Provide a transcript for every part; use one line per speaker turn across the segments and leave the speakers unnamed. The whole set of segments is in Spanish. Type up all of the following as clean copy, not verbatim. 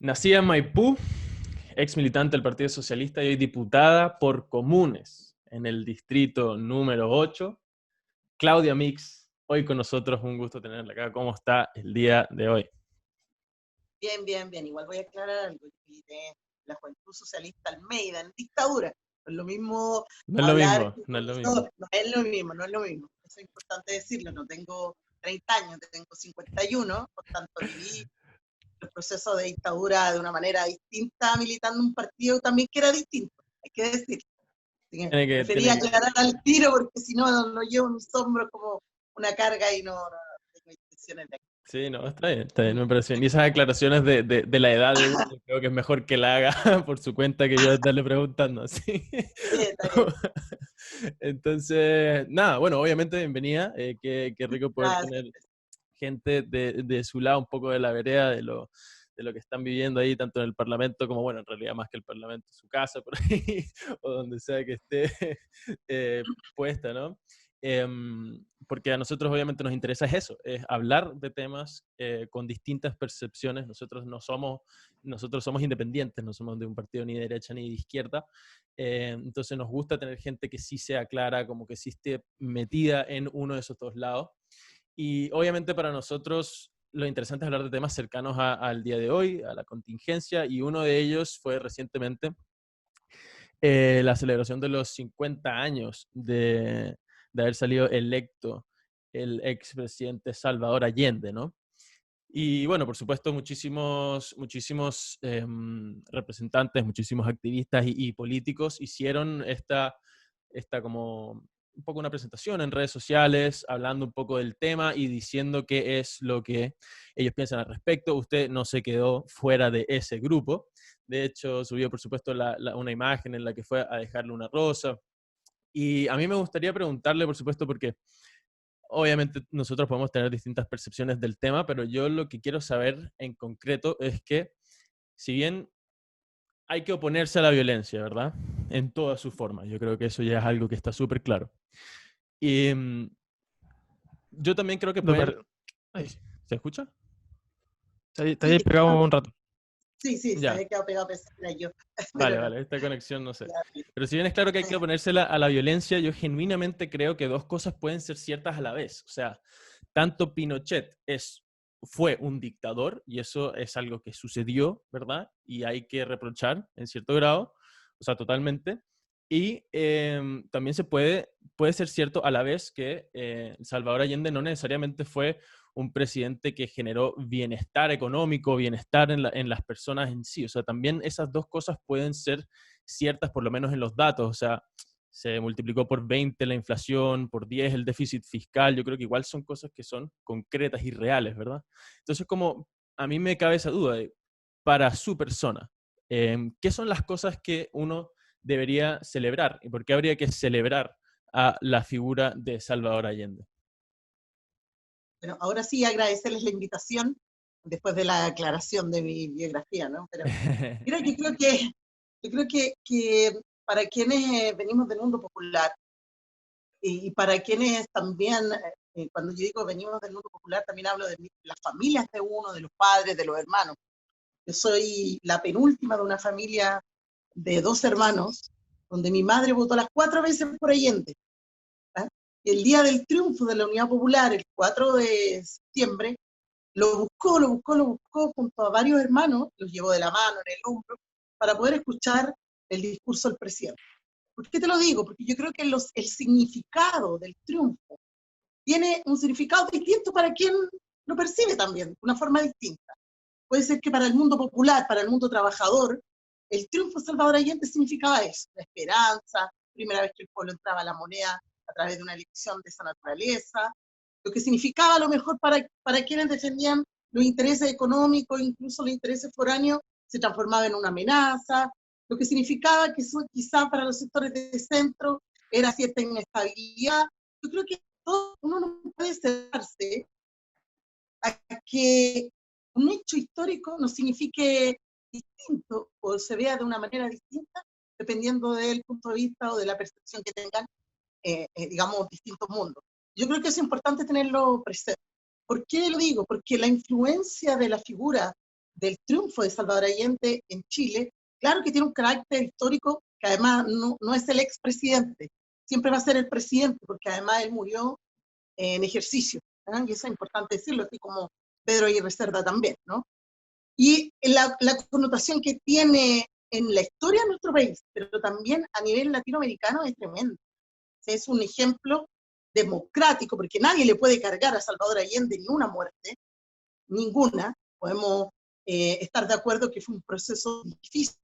Nacida en Maipú, ex militante del Partido Socialista y hoy diputada por Comunes en el distrito número 8, Claudia Mix, hoy con nosotros, un gusto tenerla acá. ¿Cómo está el día de hoy?
Bien, bien, bien. Igual voy a aclarar algo. Yo milité la Juventud Socialista Almeida en dictadura. No es lo mismo
No es lo
hablar
mismo,
que
no es lo
no,
mismo.
no es lo mismo, no es lo mismo. Eso es importante decirlo. No tengo 30 años, tengo 51, por tanto viví el proceso de dictadura de una manera distinta, militando un partido también que era distinto, hay que decirlo. Así que prefería
Tiene que,
aclarar al tiro porque si no, lo llevo en mis hombros como una carga y no tengo intenciones de...
sí, no, está bien, me parece bien. Y esas aclaraciones de la edad de uno, creo que es mejor que la haga por su cuenta que yo estarle preguntando, ¿sí?
Está bien, está bien.
Entonces, nada, bueno, obviamente bienvenida. Qué rico poder
Gracias.
tener gente de su lado, un poco de la vereda, de lo que están viviendo ahí, tanto en el Parlamento como, bueno, en realidad más que el Parlamento, su casa por ahí, o donde sea que esté puesta, ¿no? Porque a nosotros obviamente nos interesa es eso, es hablar de temas con distintas percepciones. Nosotros somos independientes, no somos de un partido ni de derecha ni de izquierda. Entonces nos gusta tener gente que sí sea clara, como que sí esté metida en uno de esos dos lados. Y obviamente para nosotros lo interesante es hablar de temas cercanos al día de hoy, a la contingencia, y uno de ellos fue recientemente la celebración de los 50 años de haber salido electo el expresidente Salvador Allende, ¿no? Y bueno, por supuesto, muchísimos representantes, muchísimos activistas y políticos hicieron esta como un poco una presentación en redes sociales, hablando un poco del tema y diciendo qué es lo que ellos piensan al respecto. Usted no se quedó fuera de ese grupo. De hecho, subió, por supuesto, una imagen en la que fue a dejarle una rosa. Y a mí me gustaría preguntarle, por supuesto, porque obviamente nosotros podemos tener distintas percepciones del tema, pero yo lo que quiero saber en concreto es que, si bien hay que oponerse a la violencia, ¿verdad? En todas sus formas, yo creo que eso ya es algo que está súper claro. Y yo también creo que
No,
pueden...
pero, ay,
¿Se escucha?
te
Sí,
había pegado un rato.
sí, sí, se
Ya,
había quedado pegado, pensé que era yo,
vale,
pero no.
vale, esta conexión no sé.
Ya,
Pero si bien es claro que hay que oponérsela a la violencia, yo genuinamente creo que dos cosas pueden ser ciertas a la vez. O sea, tanto Pinochet fue un dictador, y eso es algo que sucedió, ¿verdad? Y hay que reprochar en cierto grado, o sea, totalmente. Y también puede ser cierto a la vez que Salvador Allende no necesariamente fue un presidente que generó bienestar económico, bienestar en las personas en sí. O sea, también esas dos cosas pueden ser ciertas, por lo menos en los datos. O sea, se multiplicó por 20 la inflación, por 10 el déficit fiscal. Yo creo que igual son cosas que son concretas y reales, ¿verdad? Entonces, como a mí me cabe esa duda de, para su persona, ¿qué son las cosas que uno debería celebrar y por qué habría que celebrar a la figura de Salvador Allende?
bueno, ahora sí agradecerles la invitación después de la aclaración de mi biografía, ¿no? Pero mira, yo creo que para quienes venimos del mundo popular y para quienes también, cuando yo digo venimos del mundo popular, también hablo de las familias de uno, de los padres, de los hermanos. Yo soy la penúltima de una familia de 2 hermanos, donde mi madre votó las 4 veces por Allende. ¿Ah? El día del triunfo de la Unidad Popular, el 4 de septiembre, lo buscó junto a varios hermanos, los llevó de la mano, en el hombro, para poder escuchar el discurso del presidente. ¿Por qué te lo digo? Porque yo creo que el significado del triunfo tiene un significado distinto para quien lo percibe también, de una forma distinta. Puede ser que para el mundo popular, para el mundo trabajador, el triunfo de Salvador Allende significaba eso, la esperanza, primera vez que el pueblo entraba a la moneda a través de una elección de esa naturaleza, lo que significaba a lo mejor para quienes defendían los intereses económicos, incluso los intereses foráneos, se transformaba en una amenaza, lo que significaba que eso quizá para los sectores de centro era cierta inestabilidad. Yo creo que uno no puede cerrarse a que un hecho histórico no signifique distinto o se vea de una manera distinta dependiendo del punto de vista o de la percepción que tengan, digamos, distintos mundos. Yo creo que es importante tenerlo presente. ¿Por qué lo digo? Porque la influencia de la figura del triunfo de Salvador Allende en Chile, claro que tiene un carácter histórico que además no es el expresidente, siempre va a ser el presidente, porque además él murió en ejercicio, ¿no? Y eso es importante decirlo, así como Pedro Aguirre Cerda también, ¿no? Y la connotación que tiene en la historia de nuestro país, pero también a nivel latinoamericano es tremendo. Es un ejemplo democrático, porque nadie le puede cargar a Salvador Allende ni una muerte, ninguna. Podemos estar de acuerdo que fue un proceso difícil,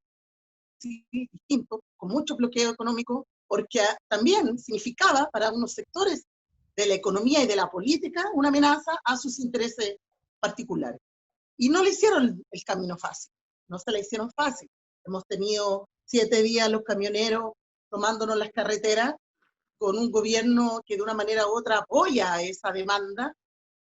distinto, con mucho bloqueo económico, porque también significaba para unos sectores de la economía y de la política una amenaza a sus intereses particulares. Y no le hicieron el camino fácil, no se la hicieron fácil. Hemos tenido 7 días los camioneros tomándonos las carreteras con un gobierno que de una manera u otra apoya esa demanda,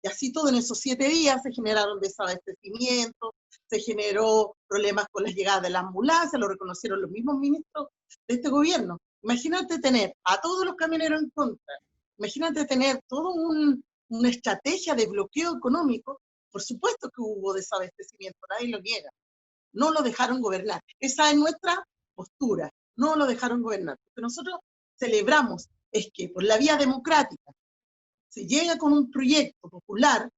y así todo en esos 7 días se generaron desabastecimientos, se generó problemas con las llegadas de la ambulancia, lo reconocieron los mismos ministros de este gobierno. Imagínate tener a todos los camioneros en contra, imagínate tener toda una estrategia de bloqueo económico. Por supuesto que hubo desabastecimiento, nadie lo niega. No lo dejaron gobernar. Esa es nuestra postura, no lo dejaron gobernar. Lo que nosotros celebramos es que por la vía democrática se llega con un proyecto popular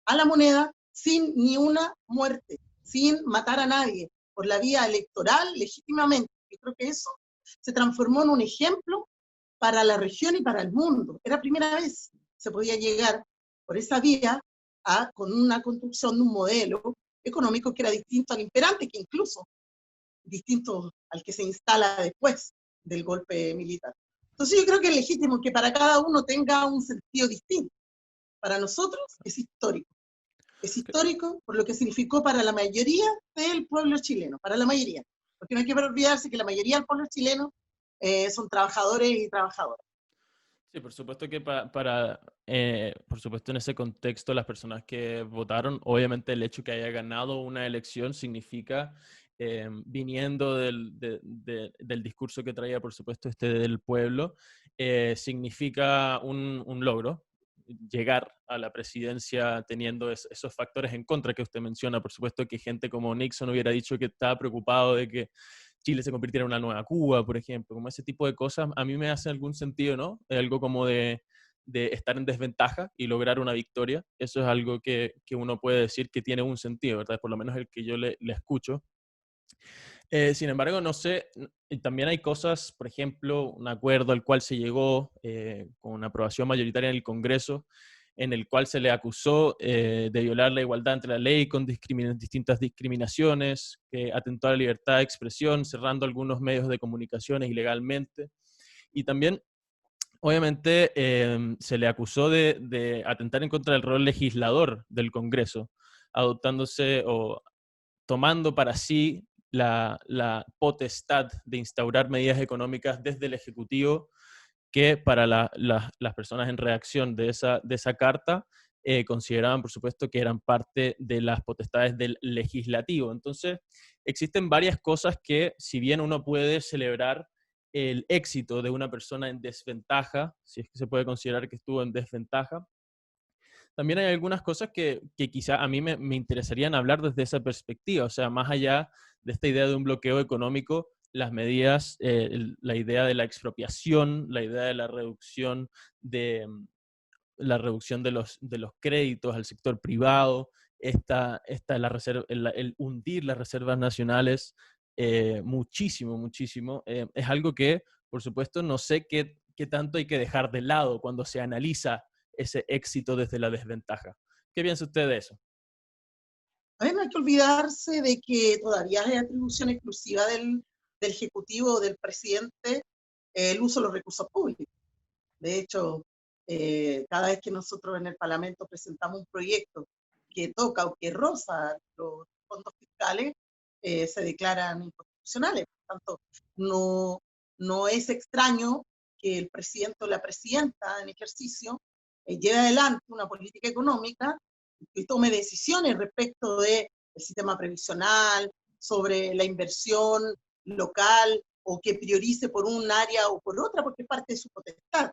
a la moneda sin ni una muerte, sin matar a nadie, por la vía electoral legítimamente. Yo creo que eso se transformó en un ejemplo para la región y para el mundo. Era la primera vez que se podía llegar por esa vía con una construcción de un modelo económico que era distinto al imperante, que incluso distinto al que se instala después del golpe militar. Entonces yo creo que es legítimo que para cada uno tenga un sentido distinto. Para nosotros es histórico. Es histórico por lo que significó para la mayoría del pueblo chileno, para la mayoría. Porque no hay que olvidarse que la mayoría del pueblo chileno son trabajadores y trabajadoras.
Sí, por supuesto que por supuesto en ese contexto las personas que votaron, obviamente el hecho que haya ganado una elección significa, viniendo del discurso que traía, por supuesto, del pueblo, significa un logro, llegar a la presidencia teniendo esos factores en contra que usted menciona. Por supuesto que gente como Nixon hubiera dicho que estaba preocupado de que Chile se convirtiera en una nueva Cuba, por ejemplo, como ese tipo de cosas, a mí me hace algún sentido, ¿no? Algo como de estar en desventaja y lograr una victoria. Eso es algo que uno puede decir que tiene un sentido, ¿verdad? Por lo menos el que yo le escucho. Sin embargo, no sé, y también hay cosas, por ejemplo, un acuerdo al cual se llegó con una aprobación mayoritaria en el Congreso, en el cual se le acusó de violar la igualdad ante la ley con distintas discriminaciones, que atentó a la libertad de expresión, cerrando algunos medios de comunicaciones ilegalmente. Y también, obviamente, se le acusó de atentar en contra del rol legislador del Congreso, adoptándose o tomando para sí la potestad de instaurar medidas económicas desde el Ejecutivo, que para las personas en redacción de esa carta consideraban, por supuesto, que eran parte de las potestades del legislativo. Entonces, existen varias cosas que, si bien uno puede celebrar el éxito de una persona en desventaja, si es que se puede considerar que estuvo en desventaja, también hay algunas cosas que quizá a mí me interesarían hablar desde esa perspectiva, o sea, más allá de esta idea de un bloqueo económico, las medidas, la idea de la expropiación, la idea de la reducción de los créditos al sector privado, el hundir las reservas nacionales, muchísimo, muchísimo. Es algo que, por supuesto, no sé qué tanto hay que dejar de lado cuando se analiza ese éxito desde la desventaja. ¿Qué piensa usted de eso?
A ver, no hay que olvidarse de que todavía es atribución exclusiva del Ejecutivo o del presidente el uso de los recursos públicos. De hecho, cada vez que nosotros en el Parlamento presentamos un proyecto que toca o que roza los fondos fiscales, se declaran inconstitucionales. Por tanto, no es extraño que el presidente o la presidenta en ejercicio lleve adelante una política económica y tome decisiones respecto del sistema previsional, sobre la inversión local, o que priorice por un área o por otra, porque es parte de su potestad.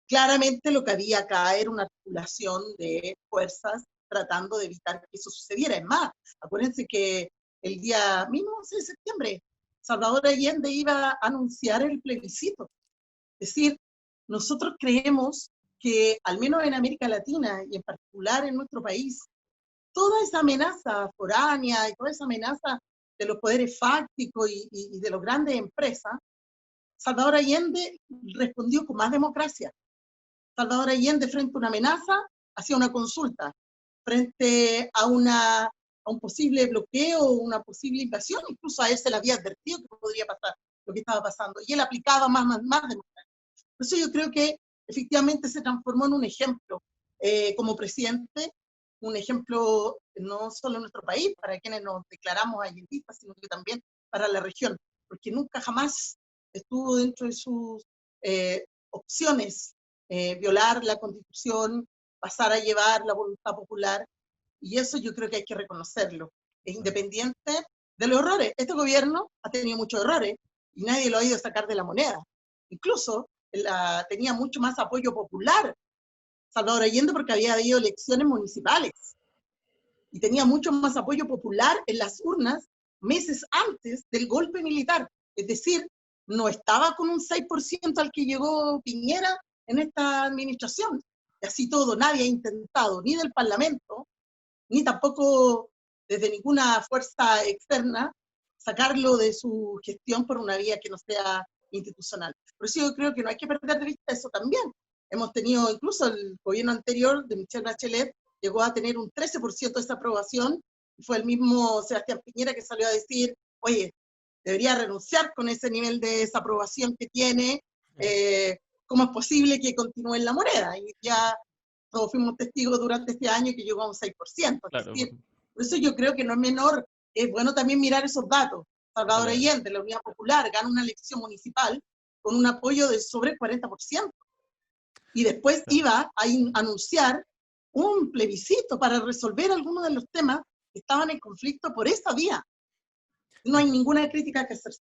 Claramente lo que había acá era una articulación de fuerzas tratando de evitar que eso sucediera. Es más, acuérdense que el día mismo 11 de septiembre, Salvador Allende iba a anunciar el plebiscito. Es decir, nosotros creemos que, al menos en América Latina y en particular en nuestro país, toda esa amenaza foránea y toda esa amenaza de los poderes fácticos y de las grandes empresas, Salvador Allende respondió con más democracia. Salvador Allende, frente a una amenaza, hacía una consulta. Frente a un posible bloqueo o una posible invasión, incluso a él se le había advertido que podría pasar lo que estaba pasando, y él aplicaba más democracia. Por eso yo creo que efectivamente se transformó en un ejemplo como presidente, un ejemplo no solo en nuestro país, para quienes nos declaramos allendistas, sino que también para la región, porque nunca jamás estuvo dentro de sus opciones violar la Constitución, pasar a llevar la voluntad popular, y eso yo creo que hay que reconocerlo. Es independiente de los errores. Este gobierno ha tenido muchos errores y nadie lo ha ido a sacar de la moneda. Incluso tenía mucho más apoyo popular Salvador Allende porque había habido elecciones municipales y tenía mucho más apoyo popular en las urnas meses antes del golpe militar. Es decir, no estaba con un 6% al que llegó Piñera en esta administración. Y así todo, nadie ha intentado, ni del Parlamento, ni tampoco desde ninguna fuerza externa, sacarlo de su gestión por una vía que no sea institucional. Por eso yo creo que no hay que perder de vista eso también. Hemos tenido, incluso el gobierno anterior de Michelle Bachelet llegó a tener un 13% de esa aprobación, y fue el mismo Sebastián Piñera que salió a decir, oye, debería renunciar con ese nivel de desaprobación que tiene, ¿cómo es posible que continúe en la moneda? Y ya todos fuimos testigos durante este año que llegó a un 6%.
Claro.
Es decir, por eso yo creo que no es menor, es bueno también mirar esos datos. Salvador Allende, la Unidad Popular, gana una elección municipal con un apoyo de sobre el 40%. Y después iba a anunciar un plebiscito para resolver algunos de los temas que estaban en conflicto por esa vía. No hay ninguna crítica que hacerse.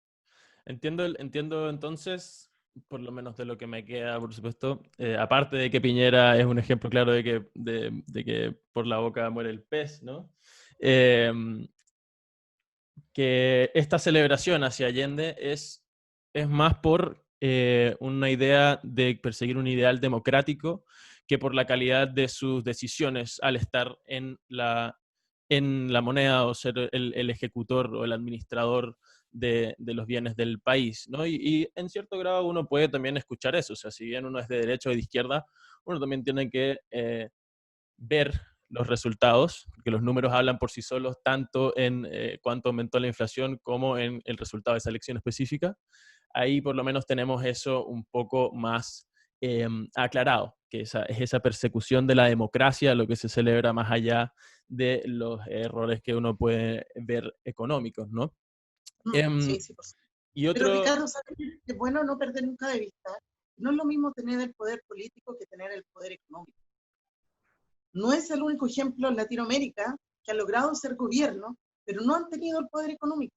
Entiendo entonces, por lo menos de lo que me queda, por supuesto, aparte de que Piñera es un ejemplo claro de que por la boca muere el pez, ¿no? Que esta celebración hacia Allende es más por una idea de perseguir un ideal democrático que por la calidad de sus decisiones al estar en la moneda o ser el ejecutor o el administrador de los bienes del país, ¿no? Y en cierto grado uno puede también escuchar eso, o sea, si bien uno es de derecha o de izquierda, uno también tiene que ver los resultados, que los números hablan por sí solos, tanto en cuánto aumentó la inflación como en el resultado de esa elección específica. Ahí por lo menos tenemos eso un poco más aclarado, que es esa persecución de la democracia, lo que se celebra más allá de los errores que uno puede ver económicos, ¿no?
Sí, sí, por supuesto.
Y
Pero
otro...
Ricardo, ¿sabes qué? Es bueno no perder nunca de vista. No es lo mismo tener el poder político que tener el poder económico. No es el único ejemplo en Latinoamérica que ha logrado ser gobierno, pero no han tenido el poder económico.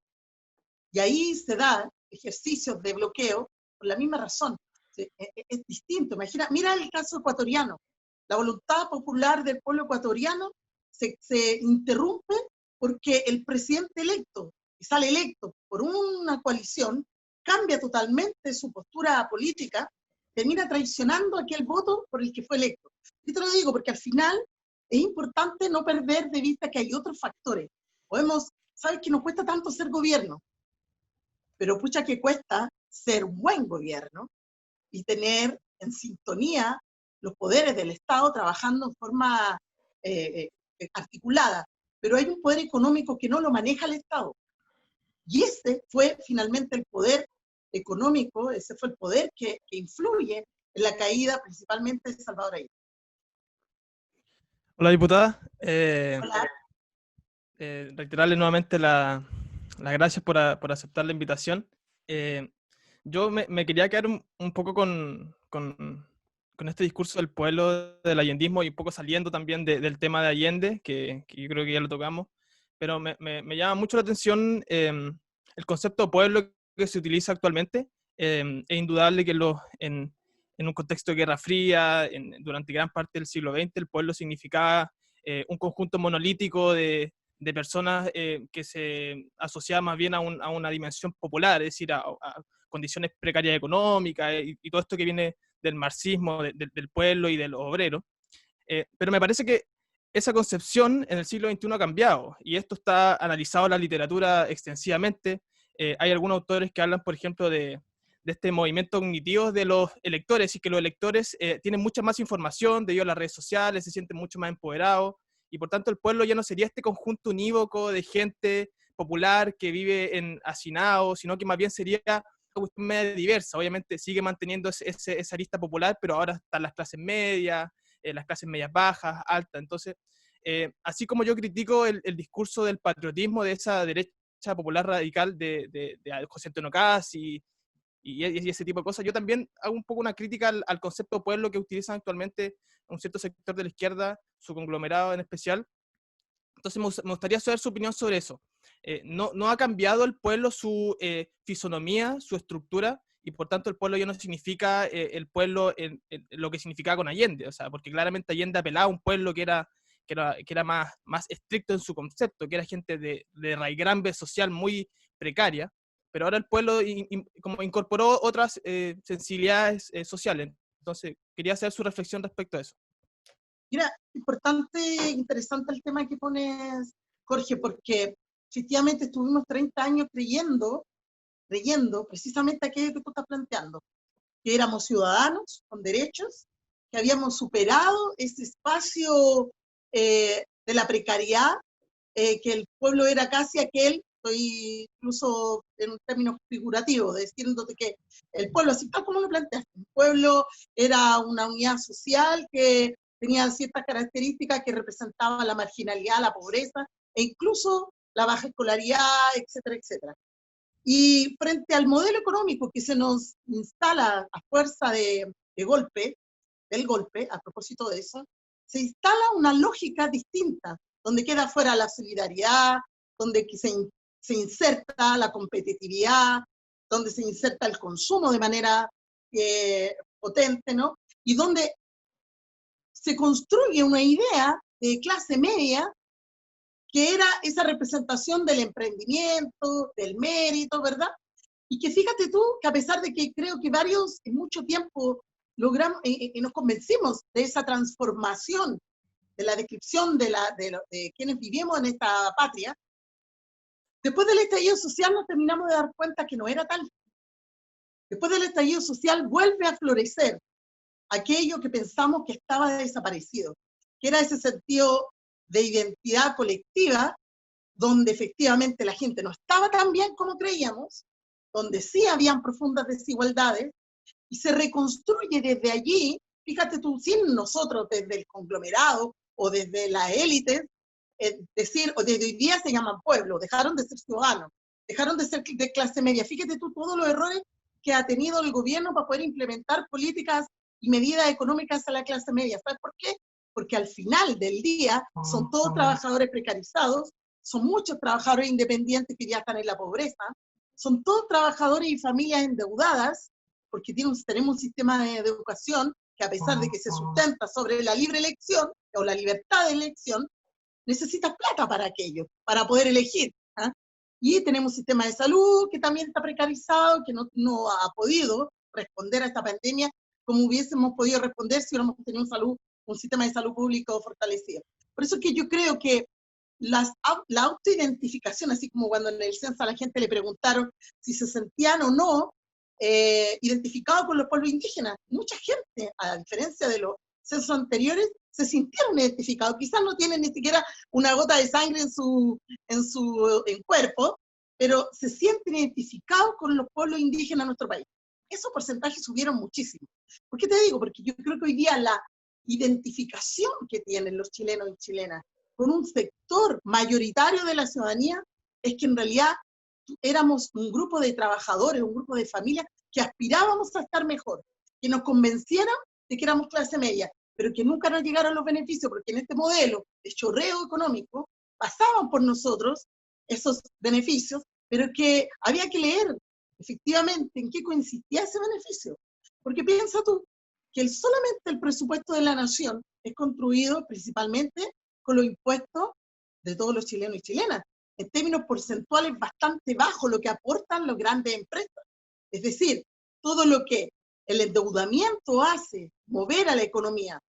Y ahí se da ejercicios de bloqueo por la misma razón. Es distinto. Imagina, mira el caso ecuatoriano. La voluntad popular del pueblo ecuatoriano se interrumpe porque el presidente electo, que sale electo por una coalición, cambia totalmente su postura política, termina traicionando aquel voto por el que fue electo. Yo te lo digo porque al final es importante no perder de vista que hay otros factores. Sabes que nos cuesta tanto ser gobierno, pero pucha que cuesta ser buen gobierno y tener en sintonía los poderes del Estado trabajando en forma articulada. Pero hay un poder económico que no lo maneja el Estado. Y ese fue finalmente el poder económico, ese fue el poder que influye en la caída principalmente de Salvador Allende.
Hola, diputada.
Hola.
Reiterarle nuevamente las gracias por aceptar la invitación. Yo me quería quedar un poco con este discurso del pueblo del allendismo y un poco saliendo también del tema de Allende, que yo creo que ya lo tocamos, pero me llama mucho la atención el concepto de pueblo que se utiliza actualmente. Es indudable que en un contexto de Guerra Fría, durante gran parte del siglo XX, el pueblo significaba un conjunto monolítico de personas que se asocia más bien a una dimensión popular, es decir, a condiciones precarias económicas y todo esto que viene del marxismo, del pueblo y del obrero. Pero me parece que esa concepción en el siglo XXI ha cambiado, y esto está analizado en la literatura extensivamente. Hay algunos autores que hablan, por ejemplo, de este movimiento cognitivo de los electores, y que los electores tienen mucha más información debido a las redes sociales, se sienten mucho más empoderados, y por tanto el pueblo ya no sería este conjunto unívoco de gente popular que vive en hacinado, sino que más bien sería una cuestión media diversa. Obviamente sigue manteniendo esa arista popular, pero ahora están las clases medias, las clases medias bajas, altas. Entonces, así como yo critico el discurso del patriotismo de esa derecha popular radical de José Antonio Caz y ese tipo de cosas, yo también hago un poco una crítica al concepto de pueblo que utilizan actualmente un cierto sector de la izquierda, su conglomerado en especial. Entonces me gustaría saber su opinión sobre eso. ¿No ha cambiado el pueblo su fisonomía, su estructura, y por tanto el pueblo ya no significa el pueblo en lo que significaba con Allende? O sea, porque claramente Allende apelaba a un pueblo que era más estricto en su concepto, que era gente de raigambre social muy precaria, pero ahora el pueblo como incorporó otras sensibilidades sociales. Entonces, quería hacer su reflexión respecto a eso.
Mira, importante, interesante el tema que pones, Jorge, porque efectivamente estuvimos 30 años creyendo precisamente aquello que tú estás planteando, que éramos ciudadanos con derechos, que habíamos superado ese espacio de la precariedad, que el pueblo era casi aquel, estoy incluso en un término figurativo, diciéndote que el pueblo, así tal como lo planteaste, el pueblo era una unidad social que tenía ciertas características que representaban la marginalidad, la pobreza, e incluso la baja escolaridad, etcétera, etcétera. Y frente al modelo económico que se nos instala a fuerza del golpe, a propósito de eso, se instala una lógica distinta, donde queda fuera la solidaridad, donde se inserta la competitividad, donde se inserta el consumo de manera potente, ¿no? Y donde se construye una idea de clase media que era esa representación del emprendimiento, del mérito, ¿verdad? Y que fíjate tú, que a pesar de que creo que varios en mucho tiempo logramos, nos convencimos de esa transformación, de la descripción de quienes vivimos en esta patria, después del estallido social nos terminamos de dar cuenta que no era tal. Después del estallido social vuelve a florecer aquello que pensamos que estaba desaparecido, que era ese sentido de identidad colectiva, donde efectivamente la gente no estaba tan bien como creíamos, donde sí habían profundas desigualdades, y se reconstruye desde allí, fíjate tú, sin nosotros, desde el conglomerado o desde la élite, o desde hoy día se llaman pueblos, dejaron de ser ciudadanos, dejaron de ser de clase media. Fíjate tú todos los errores que ha tenido el gobierno para poder implementar políticas y medidas económicas a la clase media. ¿Sabes por qué? Porque al final del día son todos trabajadores precarizados, son muchos trabajadores independientes que ya están en la pobreza, son todos trabajadores y familias endeudadas, porque tenemos un sistema de educación que, a pesar de que se sustenta sobre la libre elección o la libertad de elección, necesitas plata para aquello, para poder elegir. ¿Ah? Y tenemos un sistema de salud que también está precarizado, que no ha podido responder a esta pandemia como hubiésemos podido responder si hubiéramos tenido un sistema de salud público fortalecido. Por eso es que yo creo que la autoidentificación, así como cuando en el censo a la gente le preguntaron si se sentían o no identificados con los pueblos indígenas, mucha gente, a diferencia de los censos anteriores, se sintieron identificados. Quizás no tienen ni siquiera una gota de sangre en su cuerpo, pero se sienten identificados con los pueblos indígenas de nuestro país. Esos porcentajes subieron muchísimo. ¿Por qué te digo? Porque yo creo que hoy día la identificación que tienen los chilenos y chilenas con un sector mayoritario de la ciudadanía es que en realidad éramos un grupo de trabajadores, un grupo de familias que aspirábamos a estar mejor, que nos convencieran de que éramos clase media, pero que nunca nos llegaron los beneficios, porque en este modelo de chorreo económico pasaban por nosotros esos beneficios, pero que había que leer efectivamente en qué consistía ese beneficio. Porque piensa tú que solamente el presupuesto de la nación es construido principalmente con los impuestos de todos los chilenos y chilenas. En términos porcentuales, bastante bajo lo que aportan las grandes empresas. Es decir, todo lo que el endeudamiento hace mover a la economía,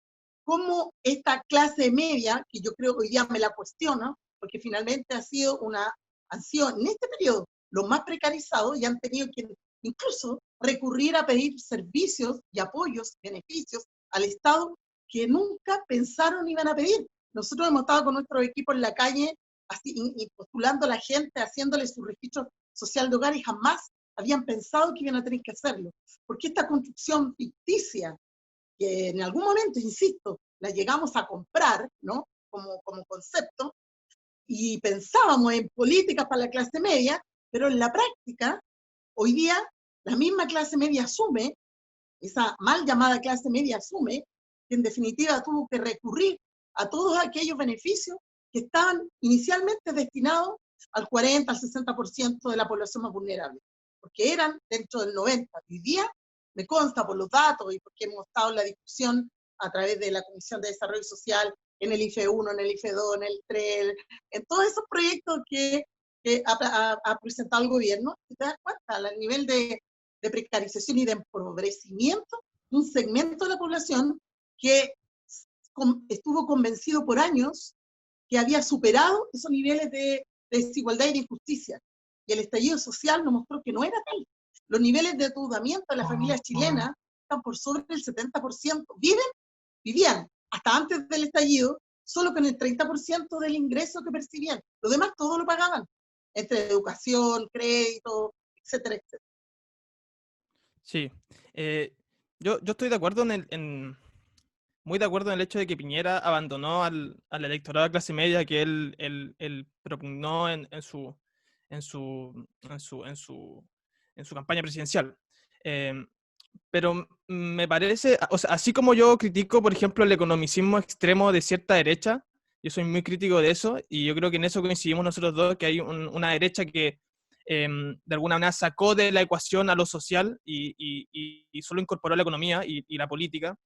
como esta clase media, que yo creo que hoy día me la cuestiono, porque finalmente han sido en este periodo los más precarizados y han tenido que incluso recurrir a pedir servicios y apoyos, beneficios al Estado que nunca pensaron iban a pedir. Nosotros hemos estado con nuestros equipos en la calle así, y postulando a la gente, haciéndole su registro social de hogar y jamás habían pensado que iban a tener que hacerlo. Porque esta construcción ficticia, que en algún momento, insisto, la llegamos a comprar, ¿no? Como concepto, y pensábamos en políticas para la clase media, pero en la práctica, hoy día, la misma clase media asume, esa mal llamada clase media asume, que en definitiva tuvo que recurrir a todos aquellos beneficios que estaban inicialmente destinados al 40, al 60% de la población más vulnerable, porque eran dentro del 90%. Hoy día, me consta por los datos y porque hemos estado en la discusión a través de la Comisión de Desarrollo Social, en el IFE 1, en el IFE 2, en el 3, en todos esos proyectos que ha presentado el gobierno, te das cuenta, al nivel de precarización y de empobrecimiento de un segmento de la población que estuvo convencido por años que había superado esos niveles de desigualdad y de injusticia. Y el estallido social nos mostró que no era tal. Los niveles de endeudamiento de las familias chilenas están por sobre el 70%. Vivían hasta antes del estallido solo con el 30% del ingreso que percibían. Lo demás todo lo pagaban, entre educación, crédito, etcétera, etcétera.
Sí. Yo estoy de acuerdo muy de acuerdo en el hecho de que Piñera abandonó al electorado de clase media que él propugnó en su campaña presidencial. Pero me parece, o sea, así como yo critico, por ejemplo, el economicismo extremo de cierta derecha, yo soy muy crítico de eso, y yo creo que en eso coincidimos nosotros dos, que hay una derecha que de alguna manera sacó de la ecuación a lo social y solo incorporó la economía y la política,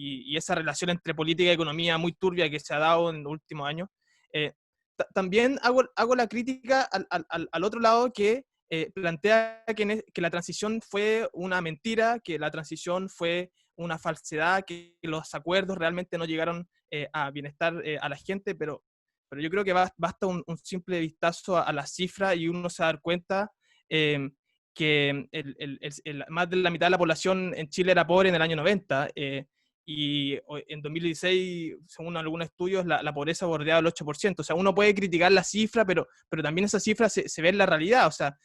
y esa relación entre política y economía muy turbia que se ha dado en los últimos años. También hago la crítica al otro lado que plantea que la transición fue una mentira, que la transición fue una falsedad, que los acuerdos realmente no llegaron a bienestar a la gente, pero yo creo que basta un simple vistazo a las cifras y uno se va a dar cuenta que más de la mitad de la población en Chile era pobre en el año 90, y en 2016, según algunos estudios, la pobreza bordeaba el 8%. O sea, uno puede criticar la cifra, pero también esa cifra se ve en la realidad. O sea,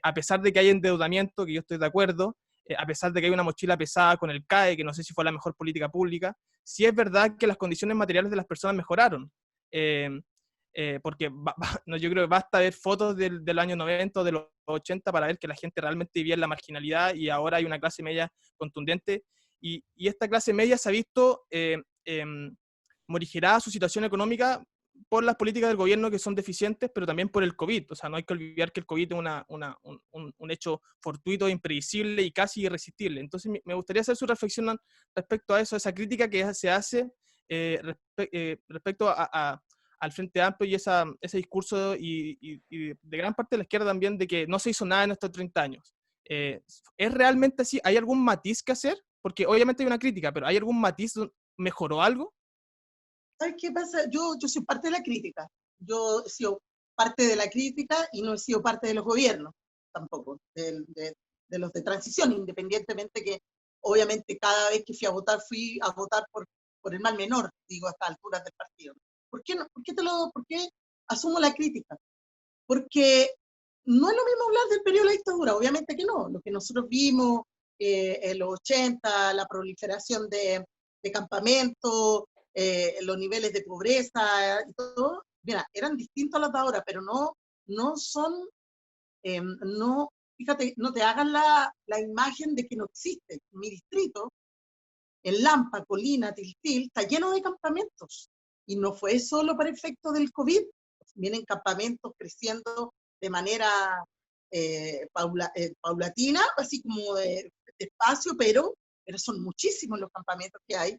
a pesar de que hay endeudamiento, que yo estoy de acuerdo, a pesar de que hay una mochila pesada con el CAE, que no sé si fue la mejor política pública, sí es verdad que las condiciones materiales de las personas mejoraron. Porque no, yo creo que basta ver fotos del año 90 o de los 80 para ver que la gente realmente vivía en la marginalidad y ahora hay una clase media contundente. Y esta clase media se ha visto morigerada su situación económica por las políticas del gobierno que son deficientes, pero también por el COVID. O sea, no hay que olvidar que el COVID es un hecho fortuito, imprevisible y casi irresistible. Entonces, me gustaría hacer su reflexión respecto a eso, a esa crítica que se hace respecto al Frente Amplio y ese discurso y de gran parte de la izquierda también de que no se hizo nada en estos 30 años. ¿Es realmente así? ¿Hay algún matiz que hacer? Porque obviamente hay una crítica, pero ¿hay algún matiz? ¿Mejoró algo?
¿Sabes qué pasa? Yo soy parte de la crítica. Yo he sido parte de la crítica y no he sido parte de los gobiernos tampoco, de los de transición, independientemente que obviamente cada vez que fui a votar por el mal menor, digo, a estas alturas del partido. ¿Por qué, no? ¿Por qué asumo la crítica? Porque no es lo mismo hablar del periodo de la dictadura, obviamente que no. Lo que nosotros vimos en los 80, la proliferación de campamentos, los niveles de pobreza y todo, mira, eran distintos a los de ahora, pero no son, no, fíjate, no te hagan la imagen de que no existe. Mi distrito, en Lampa, Colina, Tiltil, está lleno de campamentos. Y no fue solo para efecto del COVID, vienen campamentos creciendo de manera paulatina, así como despacio, pero son muchísimos los campamentos que hay.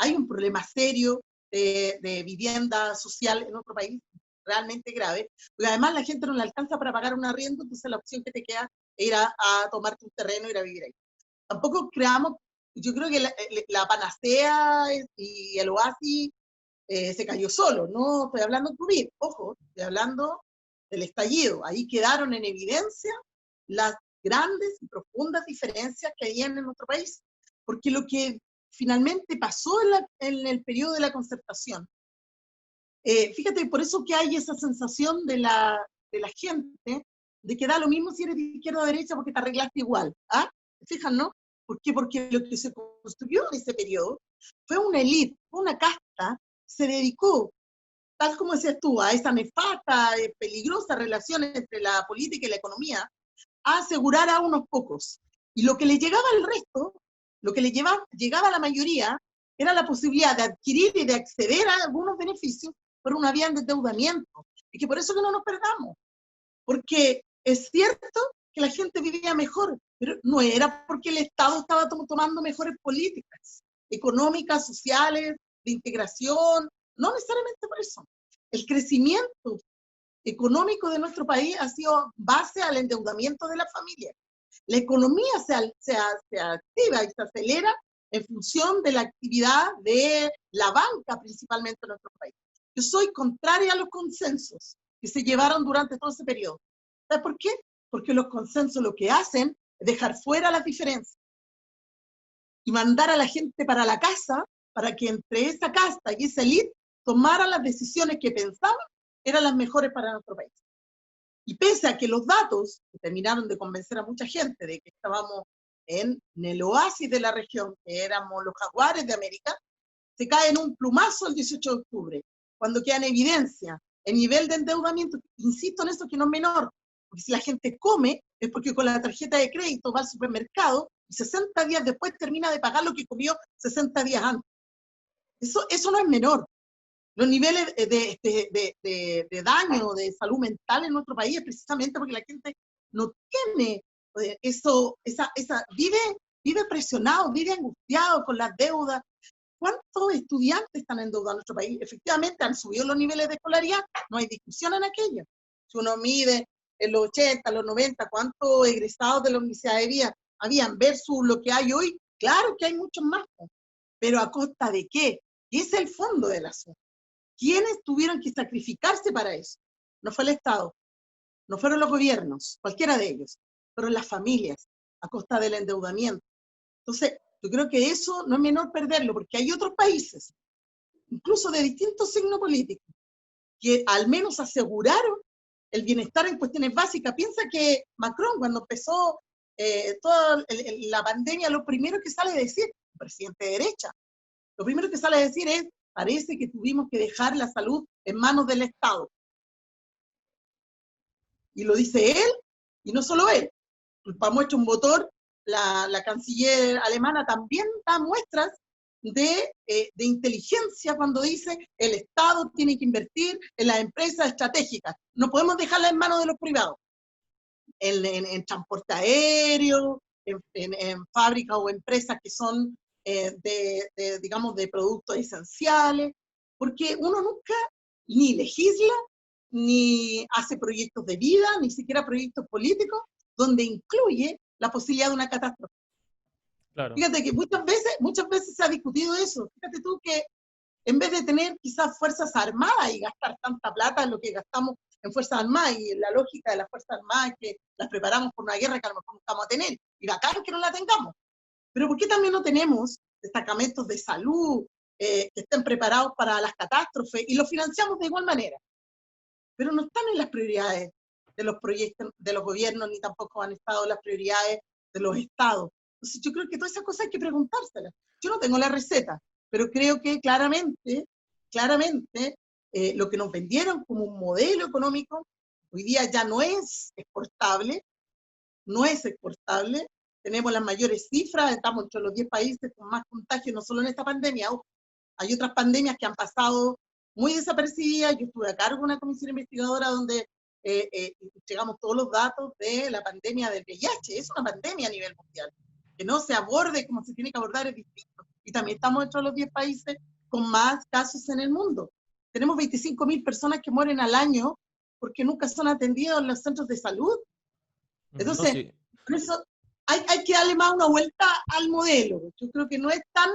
Hay un problema serio de vivienda social en otro país realmente grave, porque además la gente no le alcanza para pagar un arriendo, entonces la opción que te queda es ir a tomarte un terreno y ir a vivir ahí. Tampoco creamos, yo creo que la panacea y el oasis se cayó solo, no estoy hablando de COVID, ojo, estoy hablando del estallido, ahí quedaron en evidencia las grandes y profundas diferencias que hay en nuestro país, porque lo que finalmente pasó en el periodo de la concertación, fíjate, por eso que hay esa sensación de la gente de que da lo mismo si eres de izquierda o de derecha porque te arreglaste igual. ¿Ah? ¿Se fijan, no? ¿Por qué? Porque lo que se construyó en ese periodo fue una élite, una casta, se dedicó, tal como decías tú, a esa nefasta, peligrosa relación entre la política y la economía, a asegurar a unos pocos. Y lo que le llegaba al resto, lo que le llegaba a la mayoría, era la posibilidad de adquirir y de acceder a algunos beneficios por una vía de endeudamiento. Y que por eso que no nos perdamos. Porque es cierto que la gente vivía mejor, pero no era porque el Estado estaba tomando mejores políticas económicas, sociales, de integración, no necesariamente por eso. El crecimiento económico de nuestro país ha sido base al endeudamiento de la familia. La economía se activa y se acelera en función de la actividad de la banca, principalmente en nuestro país. Yo soy contraria a los consensos que se llevaron durante todo ese periodo. ¿Sabes por qué? Porque los consensos lo que hacen es dejar fuera las diferencias y mandar a la gente para la casa, para que entre esa casta y esa élite tomaran las decisiones que pensaban eran las mejores para nuestro país. Y pese a que los datos terminaron de convencer a mucha gente de que estábamos en el oasis de la región, que éramos los jaguares de América, se cae en un plumazo el 18 de octubre, cuando queda en evidencia el nivel de endeudamiento. Insisto en eso, que no es menor, porque si la gente come es porque con la tarjeta de crédito va al supermercado y 60 días después termina de pagar lo que comió 60 días antes. Eso no es menor. Los niveles de daño, de salud mental en nuestro país es precisamente porque la gente no tiene vive presionado, vive angustiado con las deudas. ¿Cuántos estudiantes están endeudados en nuestro país? Efectivamente han subido los niveles de escolaridad, no hay discusión en aquello. Si uno mide en los 80, los 90, cuántos egresados de la Universidad de Vida habían versus lo que hay hoy, claro que hay muchos más, pero ¿a costa de qué? ¿Qué es el fondo del asunto? ¿Quiénes tuvieron que sacrificarse para eso? No fue el Estado, no fueron los gobiernos, cualquiera de ellos, fueron las familias, a costa del endeudamiento. Entonces, yo creo que eso no es menor perderlo, porque hay otros países, incluso de distintos signos políticos, que al menos aseguraron el bienestar en cuestiones básicas. Piensa que Macron, cuando empezó toda la pandemia, lo primero que sale a decir, presidente de derecha, lo primero que sale a decir es: parece que tuvimos que dejar la salud en manos del Estado. Y lo dice él, y no solo él. Vamos a echar un botón, la canciller alemana también da muestras de inteligencia cuando dice el Estado tiene que invertir en las empresas estratégicas. No podemos dejarlas en manos de los privados. En transporte aéreo, en fábricas o empresas que son digamos, de productos esenciales, porque uno nunca ni legisla, ni hace proyectos de vida, ni siquiera proyectos políticos, donde incluye la posibilidad de una catástrofe. Claro. Fíjate que muchas veces se ha discutido eso. Fíjate tú que en vez de tener quizás fuerzas armadas y gastar tanta plata en lo que gastamos en fuerzas armadas, y la lógica de las fuerzas armadas es que las preparamos por una guerra que a lo mejor nunca vamos a tener, y bacán que no la tengamos. Pero ¿por qué también no tenemos destacamentos de salud que estén preparados para las catástrofes y los financiamos de igual manera? Pero no están en las prioridades de los proyectos de los gobiernos, ni tampoco han estado en las prioridades de los estados. Entonces yo creo que todas esas cosas hay que preguntárselas. Yo no tengo la receta, pero creo que claramente, lo que nos vendieron como un modelo económico, hoy día ya no es exportable, tenemos las mayores cifras, estamos entre los 10 países con más contagios, no solo en esta pandemia, hay otras pandemias que han pasado muy desapercibidas. Yo estuve a cargo de una comisión investigadora donde llegamos todos los datos de la pandemia del VIH. Es una pandemia a nivel mundial. Que no se aborde como se tiene que abordar es distinto. Y también estamos entre los 10 países con más casos en el mundo. Tenemos 25.000 personas que mueren al año porque nunca son atendidos en los centros de salud.
No,
Entonces,
sí.
por eso hay que darle más una vuelta al modelo. Yo creo que no es tan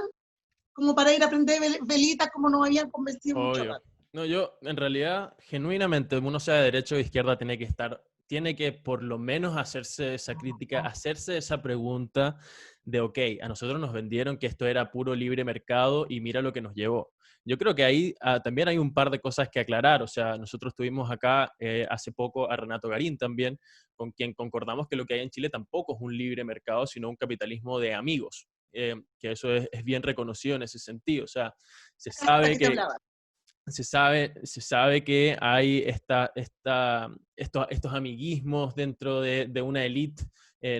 como para ir a prender velitas como nos habían convencido mucho
Obvio.
rato.
No, yo, en realidad, genuinamente, uno sea de derecha o de izquierda, tiene que por lo menos hacerse esa crítica, hacerse esa pregunta de, ok, a nosotros nos vendieron que esto era puro libre mercado y mira lo que nos llevó. Yo creo que ahí también hay un par de cosas que aclarar. O sea, nosotros tuvimos acá hace poco a Renato Garín también, con quien concordamos que lo que hay en Chile tampoco es un libre mercado, sino un capitalismo de amigos. Que eso es bien reconocido en ese sentido. O sea, se
Hasta
sabe
que te
que
hablaba.
se sabe que hay estos amiguismos dentro de una élite,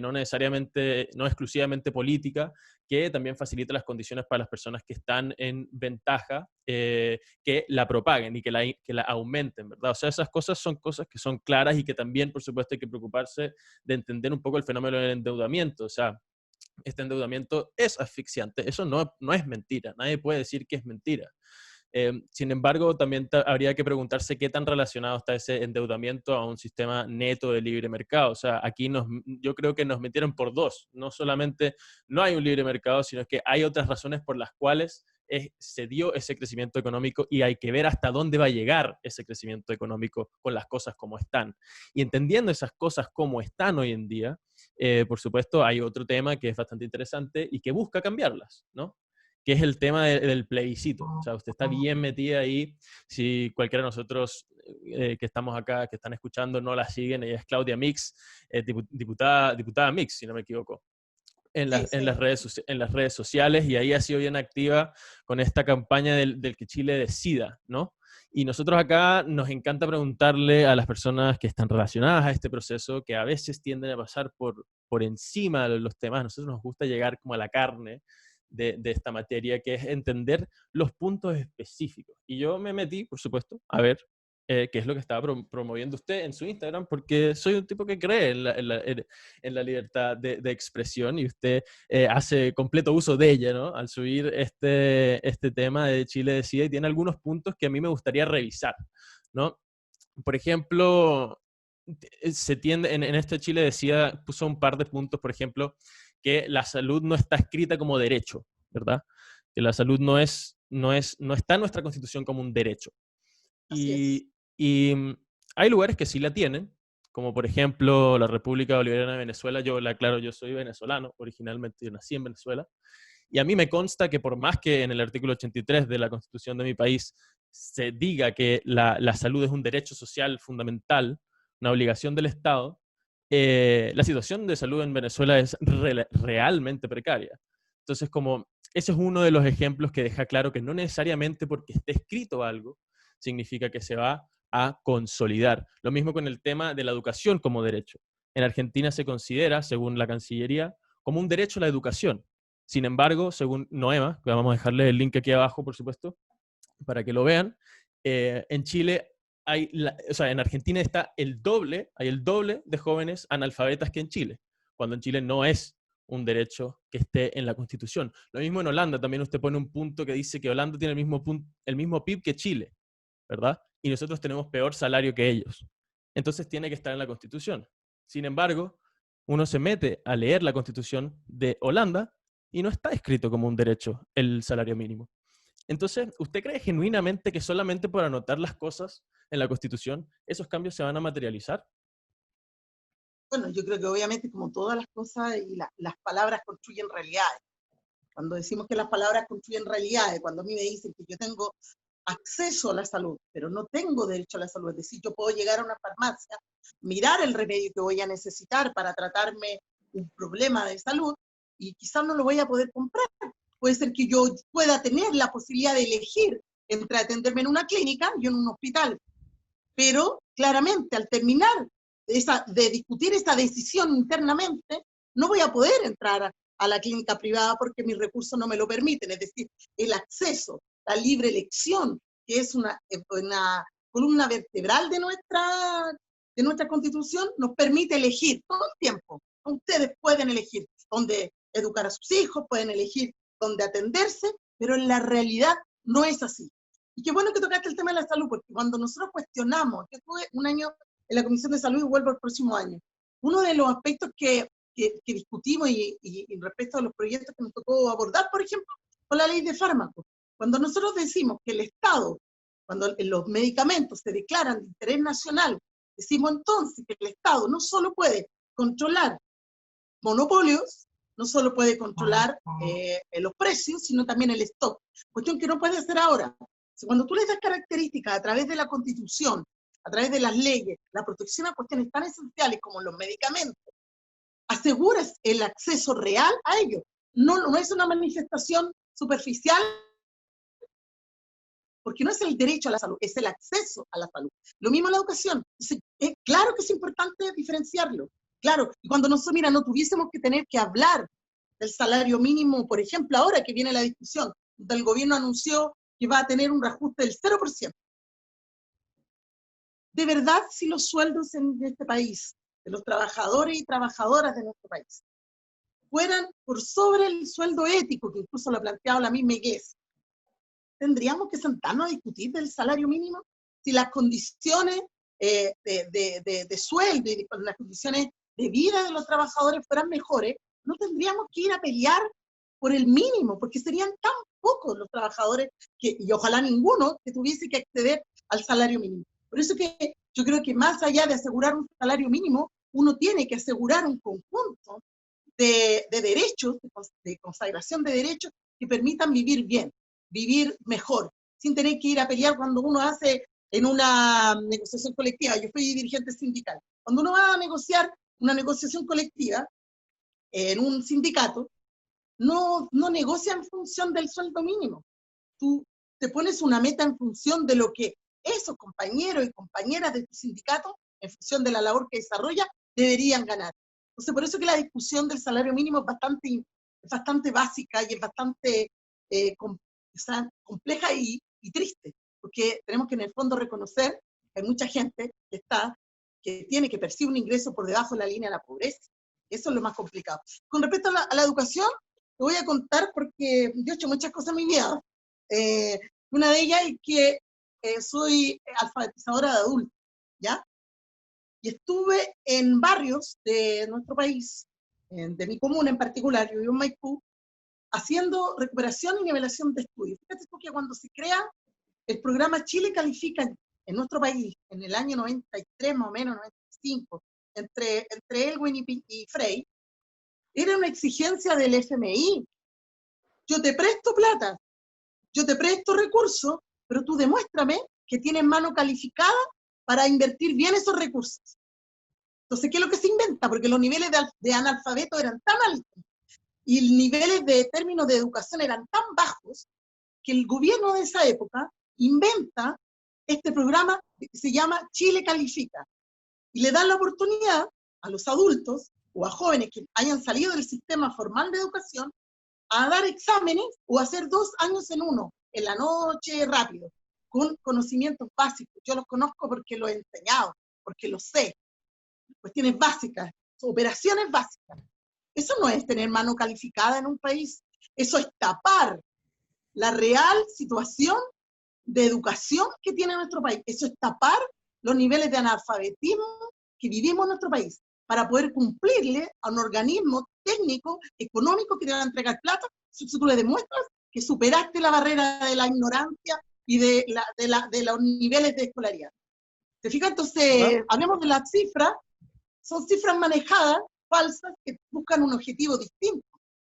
no necesariamente, no exclusivamente política, que también facilita las condiciones para las personas que están en ventaja, que la propaguen y que la aumenten, ¿verdad? O sea, esas cosas son cosas que son claras y que también, por supuesto, hay que preocuparse de entender un poco el fenómeno del endeudamiento. O sea, este endeudamiento es asfixiante, eso no es mentira, nadie puede decir que es mentira. Sin embargo, también habría que preguntarse qué tan relacionado está ese endeudamiento a un sistema neto de libre mercado. O sea, aquí yo creo que nos metieron por dos. No solamente no hay un libre mercado, sino que hay otras razones por las cuales se dio ese crecimiento económico y hay que ver hasta dónde va a llegar ese crecimiento económico con las cosas como están. Y entendiendo esas cosas como están hoy en día, por supuesto, hay otro tema que es bastante interesante y que busca cambiarlas, ¿no? Que es el tema del plebiscito. O sea, usted está bien metida ahí. Si cualquiera de nosotros que estamos acá, que están escuchando, no la siguen, ella es Claudia Mix, diputada Mix, si no me equivoco,
Sí, sí.
en las redes sociales, y ahí ha sido bien activa con esta campaña del que Chile decida, ¿no? Y nosotros acá nos encanta preguntarle a las personas que están relacionadas a este proceso, que a veces tienden a pasar por encima de los temas. A nosotros nos gusta llegar como a la carne de esta materia, que es entender los puntos específicos. Y yo me metí, por supuesto, a ver qué es lo que estaba promoviendo usted en su Instagram, porque soy un tipo que cree en la libertad de expresión, y usted hace completo uso de ella, ¿no? Al subir este tema de Chile Decide, y tiene algunos puntos que a mí me gustaría revisar, ¿no? Por ejemplo, se tiende, en este Chile Decida puso un par de puntos, por ejemplo, que la salud no está escrita como derecho, ¿verdad? Que la salud no está en nuestra Constitución como un derecho.
Así es.
Y hay lugares que sí la tienen, como por ejemplo la República Bolivariana de Venezuela. Yo le aclaro, yo soy venezolano, originalmente yo nací en Venezuela, y a mí me consta que por más que en el artículo 83 de la Constitución de mi país se diga que la salud es un derecho social fundamental, una obligación del Estado, la situación de salud en Venezuela es realmente precaria. Entonces, como ese es uno de los ejemplos que deja claro que no necesariamente porque esté escrito algo significa que se va a consolidar. Lo mismo con el tema de la educación como derecho. En Argentina se considera, según la Cancillería, como un derecho a la educación. Sin embargo, según Noema, que vamos a dejarle el link aquí abajo, por supuesto, para que lo vean, en Chile o sea, en Argentina hay el doble de jóvenes analfabetas que en Chile, cuando en Chile no es un derecho que esté en la Constitución. Lo mismo en Holanda, también usted pone un punto que dice que Holanda tiene el mismo PIB que Chile, ¿verdad? Y nosotros tenemos peor salario que ellos. Entonces tiene que estar en la Constitución. Sin embargo, uno se mete a leer la Constitución de Holanda y no está escrito como un derecho el salario mínimo. Entonces, ¿usted cree genuinamente que solamente por anotar las cosas en la Constitución, esos cambios se van a materializar?
Bueno, yo creo que obviamente como todas las cosas y las palabras construyen realidades. Cuando decimos que las palabras construyen realidades, cuando a mí me dicen que yo tengo acceso a la salud, pero no tengo derecho a la salud, es decir, yo puedo llegar a una farmacia, mirar el remedio que voy a necesitar para tratarme un problema de salud y quizás no lo voy a poder comprar. Puede ser que yo pueda tener la posibilidad de elegir entre atenderme en una clínica y en un hospital, pero claramente al terminar de discutir esa decisión internamente, no voy a poder entrar a la clínica privada porque mis recursos no me lo permiten. Es decir, el acceso, la libre elección, que es una columna vertebral de nuestra Constitución, nos permite elegir todo el tiempo. Ustedes pueden elegir dónde educar a sus hijos, pueden elegir dónde atenderse, pero en la realidad no es así. Y qué bueno que tocaste el tema de la salud, porque cuando nosotros cuestionamos, yo estuve un año en la Comisión de Salud y vuelvo el próximo año, uno de los aspectos que discutimos y respecto a los proyectos que nos tocó abordar, por ejemplo, con la ley de fármacos, cuando nosotros decimos que el Estado, cuando los medicamentos se declaran de interés nacional, decimos entonces que el Estado no solo puede controlar monopolios, no solo puede controlar los precios, sino también el stock. Cuestión que no puede hacer ahora. Cuando tú le das características a través de la Constitución, a través de las leyes, la protección a cuestiones tan esenciales como los medicamentos, aseguras el acceso real a ellos. No es una manifestación superficial, porque no es el derecho a la salud, es el acceso a la salud. Lo mismo en la educación. Entonces, claro que es importante diferenciarlo. Claro, y cuando nosotros, mira, no tuviésemos que tener que hablar del salario mínimo, por ejemplo, ahora que viene la discusión, el gobierno anunció que va a tener un reajuste del 0%. De verdad, si los sueldos en este país, de los trabajadores y trabajadoras de nuestro país, fueran por sobre el sueldo ético, que incluso lo ha planteado la misma Iglesia, ¿tendríamos que sentarnos a discutir del salario mínimo? Si las condiciones de sueldo y las condiciones de vida de los trabajadores fueran mejores, no tendríamos que ir a pelear por el mínimo, porque serían tan pocos los trabajadores, y ojalá ninguno, que tuviese que acceder al salario mínimo. Por eso que yo creo que más allá de asegurar un salario mínimo, uno tiene que asegurar un conjunto de derechos, de consagración de derechos que permitan vivir bien, vivir mejor, sin tener que ir a pelear cuando uno hace en una negociación colectiva. Yo fui dirigente sindical. Cuando uno va a negociar una negociación colectiva en un sindicato, no negocia en función del sueldo mínimo. Tú te pones una meta en función de lo que esos compañeros y compañeras de tu sindicato, en función de la labor que desarrolla, deberían ganar. Entonces, por eso que la discusión del salario mínimo es bastante básica y es bastante compleja y triste, porque tenemos que en el fondo reconocer que hay mucha gente que percibe un ingreso por debajo de la línea de la pobreza. Eso es lo más complicado. Con respecto a la educación, te voy a contar porque yo he hecho muchas cosas en mi vida. Una de ellas es que soy alfabetizadora de adultos, ¿ya? Y estuve en barrios de nuestro país, de mi comuna en particular, yo vivo en Maipú, haciendo recuperación y nivelación de estudios. Fíjate tú que cuando se crea el programa Chile Califica en nuestro país, en el año 93 más o menos, 95, entre Elwin y Frey, era una exigencia del FMI. Yo te presto plata, yo te presto recursos, pero tú demuéstrame que tienes mano calificada para invertir bien esos recursos. Entonces, ¿qué es lo que se inventa? Porque los niveles de analfabeto eran tan altos y los niveles de términos de educación eran tan bajos que el gobierno de esa época inventa este programa que se llama Chile Califica y le dan la oportunidad a los adultos o a jóvenes que hayan salido del sistema formal de educación a dar exámenes o hacer 2 años en uno, en la noche, rápido, con conocimientos básicos. Yo los conozco porque los he enseñado, porque los sé. Cuestiones básicas, operaciones básicas. Eso no es tener mano calificada en un país. Eso es tapar la real situación de educación que tiene nuestro país. Eso es tapar los niveles de analfabetismo que vivimos en nuestro país para poder cumplirle a un organismo técnico, económico que te va a entregar plata, si tú le demuestras que superaste la barrera de la ignorancia y de los niveles de escolaridad. ¿Te fijas? Entonces, hablemos de las cifras, son cifras manejadas, falsas, que buscan un objetivo distinto.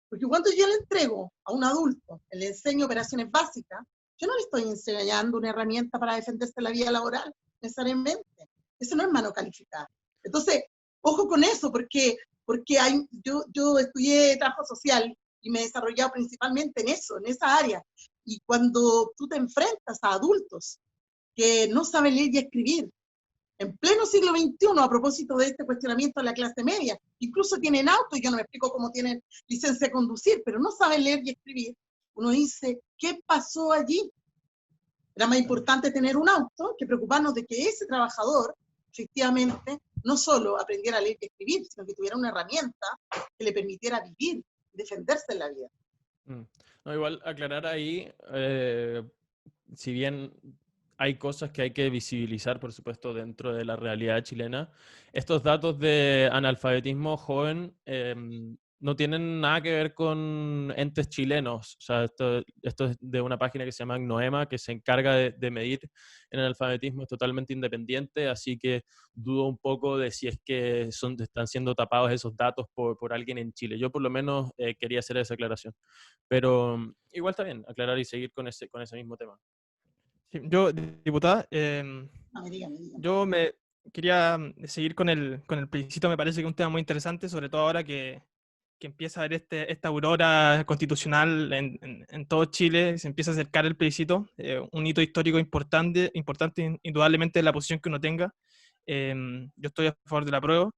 Porque cuando yo le entrego a un adulto, le enseño operaciones básicas, yo no le estoy enseñando una herramienta para defenderse de la vida laboral, necesariamente. Eso no es mano calificada. Entonces, ojo con eso, porque yo estudié trabajo social y me he desarrollado principalmente en eso, en esa área. Y cuando tú te enfrentas a adultos que no saben leer y escribir, en pleno siglo XXI, a propósito de este cuestionamiento de la clase media, incluso tienen auto, y yo no me explico cómo tienen licencia de conducir, pero no saben leer y escribir, uno dice, ¿qué pasó allí? Era más importante tener un auto que preocuparnos de que ese trabajador, efectivamente, no solo aprendiera a leer y escribir, sino que tuviera una herramienta que le permitiera vivir y defenderse en la vida.
No, igual aclarar ahí, si bien hay cosas que hay que visibilizar, por supuesto, dentro de la realidad chilena, estos datos de analfabetismo joven no tienen nada que ver con entes chilenos. O sea, esto es de una página que se llama Gnoema, que se encarga de medir el analfabetismo, es totalmente independiente, así que dudo un poco de si es que están siendo tapados esos datos por alguien en Chile. Yo por lo menos quería hacer esa aclaración. Pero igual está bien aclarar y seguir con ese mismo tema.
Sí, yo, diputada,
No, dígame, dígame.
yo me quería seguir con el plebiscito. Me parece que es un tema muy interesante, sobre todo ahora que empieza a haber esta aurora constitucional en todo Chile, se empieza a acercar el plebiscito, un hito histórico importante indudablemente de la posición que uno tenga. Yo estoy a favor del apruebo.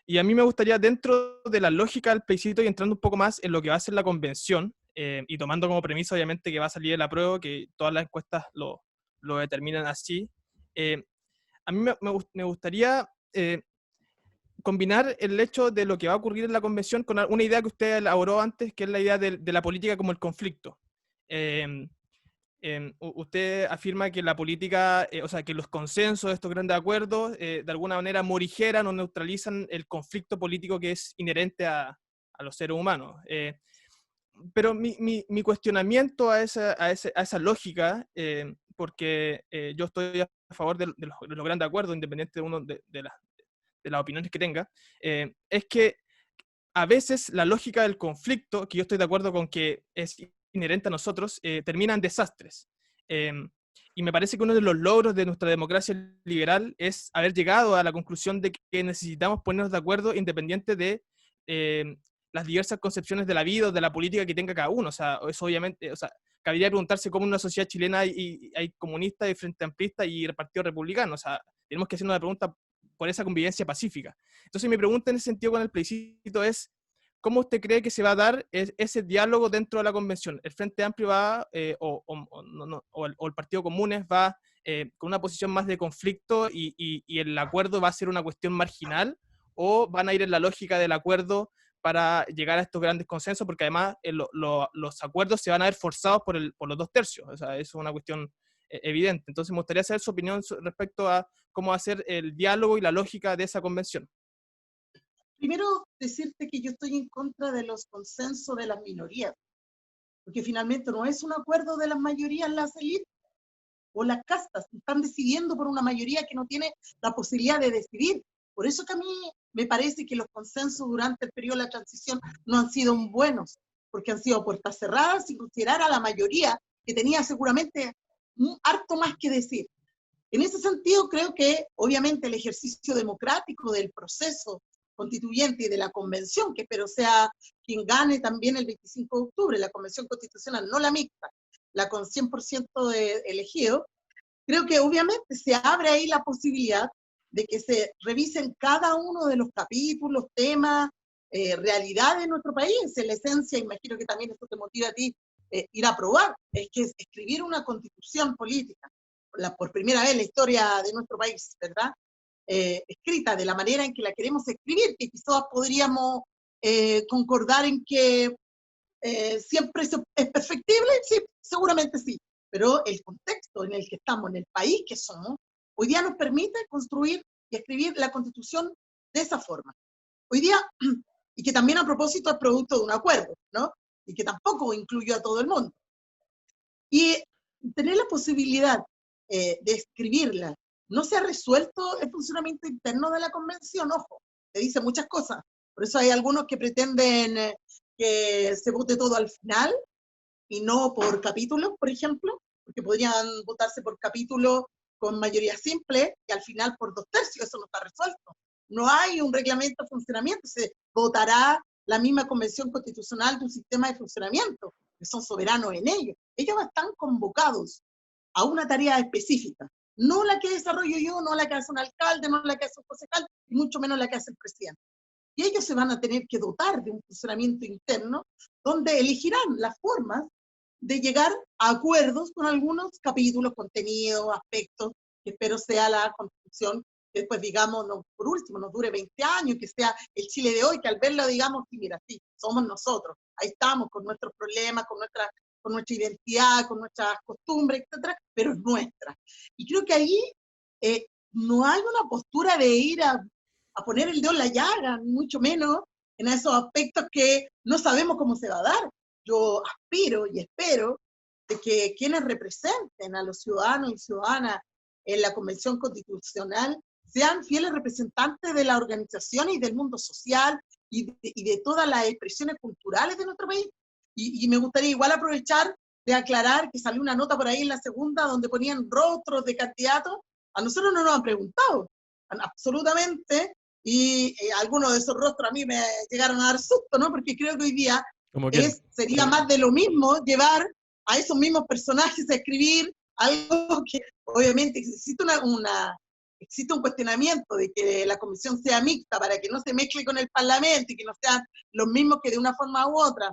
Y a mí me gustaría, dentro de la lógica del plebiscito y entrando un poco más en lo que va a ser la convención, y tomando como premisa, obviamente, que va a salir el apruebo, que todas las encuestas lo determinan así, a mí me gustaría combinar el hecho de lo que va a ocurrir en la convención con una idea que usted elaboró antes, que es la idea de la política como el conflicto. Usted afirma que la política, o sea, que los consensos de estos grandes acuerdos, de alguna manera morigeran o neutralizan el conflicto político que es inherente a los seres humanos. Pero mi cuestionamiento a esa lógica, porque yo estoy a favor de los grandes acuerdos, independiente de uno de las opiniones que tenga, es que a veces la lógica del conflicto, que yo estoy de acuerdo con que es inherente a nosotros, termina en desastres. Y me parece que uno de los logros de nuestra democracia liberal es haber llegado a la conclusión de que necesitamos ponernos de acuerdo independiente de las diversas concepciones de la vida o de la política que tenga cada uno. O sea, eso obviamente, o sea, cabría preguntarse cómo en una sociedad chilena hay comunistas, hay frente amplista y el Partido Republicano. O sea, tenemos que hacernos la pregunta por esa convivencia pacífica. Entonces mi pregunta en ese sentido con el plebiscito es, ¿cómo usted cree que se va a dar ese diálogo dentro de la convención? ¿El Frente Amplio va, o el Partido Comunes va con una posición más de conflicto y el acuerdo va a ser una cuestión marginal? ¿O van a ir en la lógica del acuerdo para llegar a estos grandes consensos? Porque además los acuerdos se van a ver forzados por los 2/3. O sea, eso es una cuestión evidente. Entonces me gustaría saber su opinión respecto a cómo va a ser el diálogo y la lógica de esa convención.
Primero, decirte que yo estoy en contra de los consensos de las minorías, porque finalmente no es un acuerdo de las mayorías, las élites o las castas, están decidiendo por una mayoría que no tiene la posibilidad de decidir. Por eso que a mí me parece que los consensos durante el periodo de la transición no han sido buenos, porque han sido puertas cerradas sin considerar a la mayoría que tenía seguramente harto más que decir. En ese sentido, creo que obviamente el ejercicio democrático del proceso constituyente y de la convención, que espero sea quien gane también el 25 de octubre, la convención constitucional, no la mixta, la con 100% elegido, creo que obviamente se abre ahí la posibilidad de que se revisen cada uno de los capítulos, temas, realidades de nuestro país. En la esencia, imagino que también esto te motiva a ti ir a probar, es que es escribir una constitución política, por primera vez en la historia de nuestro país, ¿verdad? Escrita de la manera en que la queremos escribir, que quizás podríamos concordar en que siempre es perfectible, sí, seguramente sí, pero el contexto en el que estamos, en el país que somos, hoy día nos permite construir y escribir la Constitución de esa forma. Hoy día, y que también a propósito es producto de un acuerdo, ¿no? Y que tampoco incluyó a todo el mundo. Y tener la posibilidad de escribirla, no se ha resuelto el funcionamiento interno de la convención, ojo, te dice muchas cosas. Por eso hay algunos que pretenden que se vote todo al final y no por capítulos, por ejemplo, porque podrían votarse por capítulos con mayoría simple y al final por 2/3, eso no está resuelto. No hay un reglamento de funcionamiento, se votará la misma convención constitucional de un sistema de funcionamiento, que son soberanos en ello. Ellos están convocados a una tarea específica, no la que desarrollo yo, no la que hace un alcalde, no la que hace un concejal, y mucho menos la que hace el presidente. Y ellos se van a tener que dotar de un funcionamiento interno donde elegirán las formas de llegar a acuerdos con algunos capítulos, contenidos, aspectos, que espero sea la Constitución, que después digamos, no, por último, nos dure 20 años, que sea el Chile de hoy, que al verlo digamos, sí, mira, sí, somos nosotros, ahí estamos con nuestros problemas, con nuestras con nuestra identidad, con nuestras costumbres, etcétera, pero es nuestra. Y creo que ahí no hay una postura de ir a poner el dedo en la llaga, ni mucho menos en esos aspectos que no sabemos cómo se va a dar. Yo aspiro y espero de que quienes representen a los ciudadanos y ciudadanas en la Convención Constitucional sean fieles representantes de la organización y del mundo social y de todas las expresiones culturales de nuestro país. Y me gustaría igual aprovechar de aclarar que salió una nota por ahí en la segunda donde ponían rostros de candidatos. A nosotros no nos han preguntado, absolutamente, y algunos de esos rostros a mí me llegaron a dar susto, ¿no? Porque creo que hoy día sería más de lo mismo llevar a esos mismos personajes a escribir algo que obviamente existe existe un cuestionamiento de que la comisión sea mixta para que no se mezcle con el Parlamento y que no sean los mismos que de una forma u otra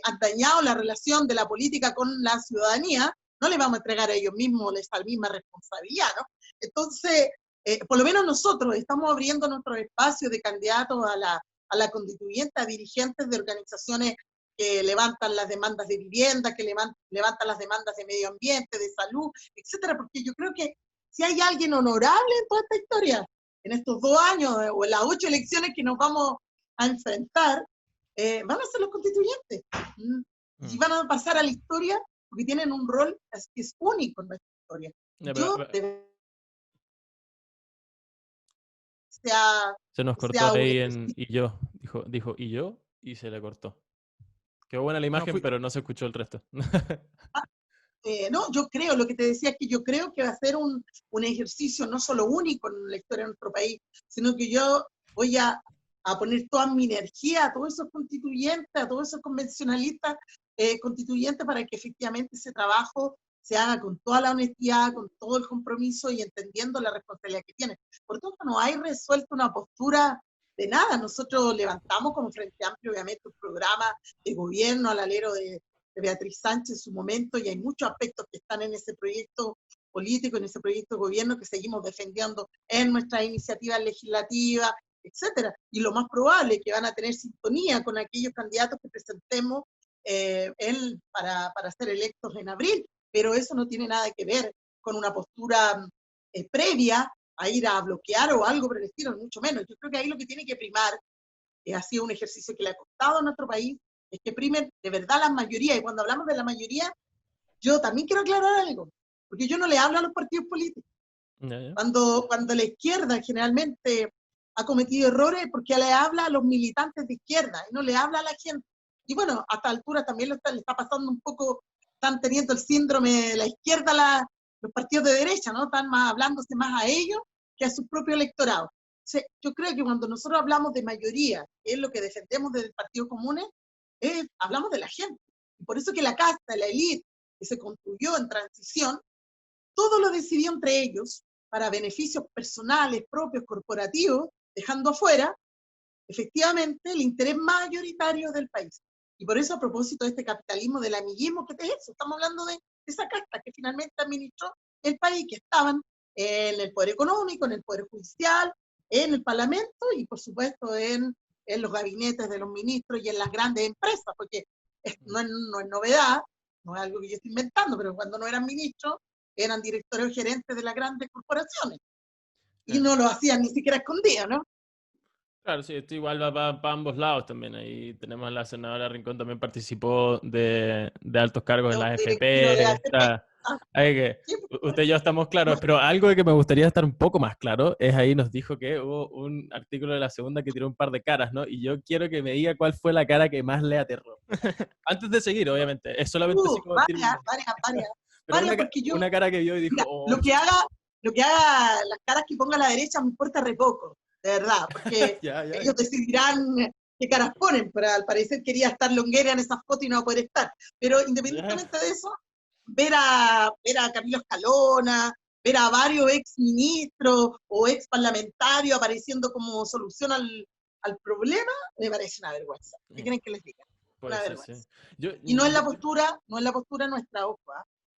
han dañado la relación de la política con la ciudadanía, no le vamos a entregar a ellos mismos esa misma responsabilidad, ¿no? Entonces, por lo menos nosotros estamos abriendo nuestros espacios de candidatos a la constituyente, a dirigentes de organizaciones que levantan las demandas de vivienda, que levantan las demandas de medio ambiente, de salud, etcétera, porque yo creo que si hay alguien honorable en toda esta historia, en estos 2 años o en las 8 elecciones que nos vamos a enfrentar, van a ser los constituyentes. Y van a pasar a la historia porque tienen un rol que es único en nuestra historia.
Se nos cortó ahí y yo. Dijo y yo, y se le cortó. Quedó buena la imagen, pero no se escuchó el resto.
No, yo creo, lo que te decía es que yo creo que va a ser un ejercicio no solo único en la historia de nuestro país, sino que yo voy a poner toda mi energía a todos esos constituyentes, a todos esos convencionalistas constituyentes para que efectivamente ese trabajo se haga con toda la honestidad, con todo el compromiso y entendiendo la responsabilidad que tiene. Por tanto, no hay resuelto una postura de nada. Nosotros levantamos como Frente Amplio, obviamente, un programa de gobierno al alero de Beatriz Sánchez en su momento, y hay muchos aspectos que están en ese proyecto político, en ese proyecto de gobierno que seguimos defendiendo en nuestras iniciativas legislativas, etcétera. Y lo más probable es que van a tener sintonía con aquellos candidatos que presentemos para ser electos en abril, pero eso no tiene nada que ver con una postura previa a ir a bloquear o algo por el estilo, mucho menos. Yo creo que ahí lo que tiene que primar, ha sido un ejercicio que le ha costado a nuestro país, es que primen de verdad las mayorías. Y cuando hablamos de la mayoría, yo también quiero aclarar algo, porque yo no le hablo a los partidos políticos. Cuando la izquierda generalmente ha cometido errores, porque le habla a los militantes de izquierda y no le habla a la gente. Y bueno, a esta altura también le está pasando un poco, están teniendo el síndrome de la izquierda los partidos de derecha, ¿no? Están hablándose más a ellos que a su propio electorado. O sea, yo creo que cuando nosotros hablamos de mayoría, que es lo que defendemos desde el Partido Comunes, hablamos de la gente. Y por eso que la casta, la élite que se construyó en transición, todo lo decidió entre ellos para beneficios personales, propios, corporativos, dejando afuera, efectivamente, el interés mayoritario del país. Y por eso, a propósito de este capitalismo del amiguismo, que es eso, estamos hablando de esa casta que finalmente administró el país, que estaban en el poder económico, en el poder judicial, en el parlamento y, por supuesto, en los gabinetes de los ministros y en las grandes empresas, porque no es novedad, no es algo que yo estoy inventando, pero cuando no eran ministros, eran directores o gerentes de las grandes corporaciones. Y no lo hacían ni siquiera escondidos, ¿no?
Claro, sí, esto igual va para ambos lados también. Ahí tenemos a la senadora Rincón, también participó de altos cargos en la AFP. Usted y yo estamos claros, pero algo de que me gustaría estar un poco más claro es ahí nos dijo que hubo un artículo de la segunda que tiró un par de caras, ¿no? Y yo quiero que me diga cuál fue la cara que más le aterró. Antes de seguir, obviamente. Es solamente así como
varias, porque yo,
una cara que vio y dijo...
Mira, lo que haga, las caras que ponga a la derecha me importa re poco, de verdad, porque ellos decidirán qué caras ponen, pero al parecer quería estar Longuera en esa foto y no va a poder estar. Pero independientemente de eso, ver a Camilo Escalona, ver a varios ex ministros o ex parlamentarios apareciendo como solución al problema, me parece una vergüenza. ¿Qué quieren que les diga? Una vergüenza. Sí. Y no es la postura nuestra, ojo,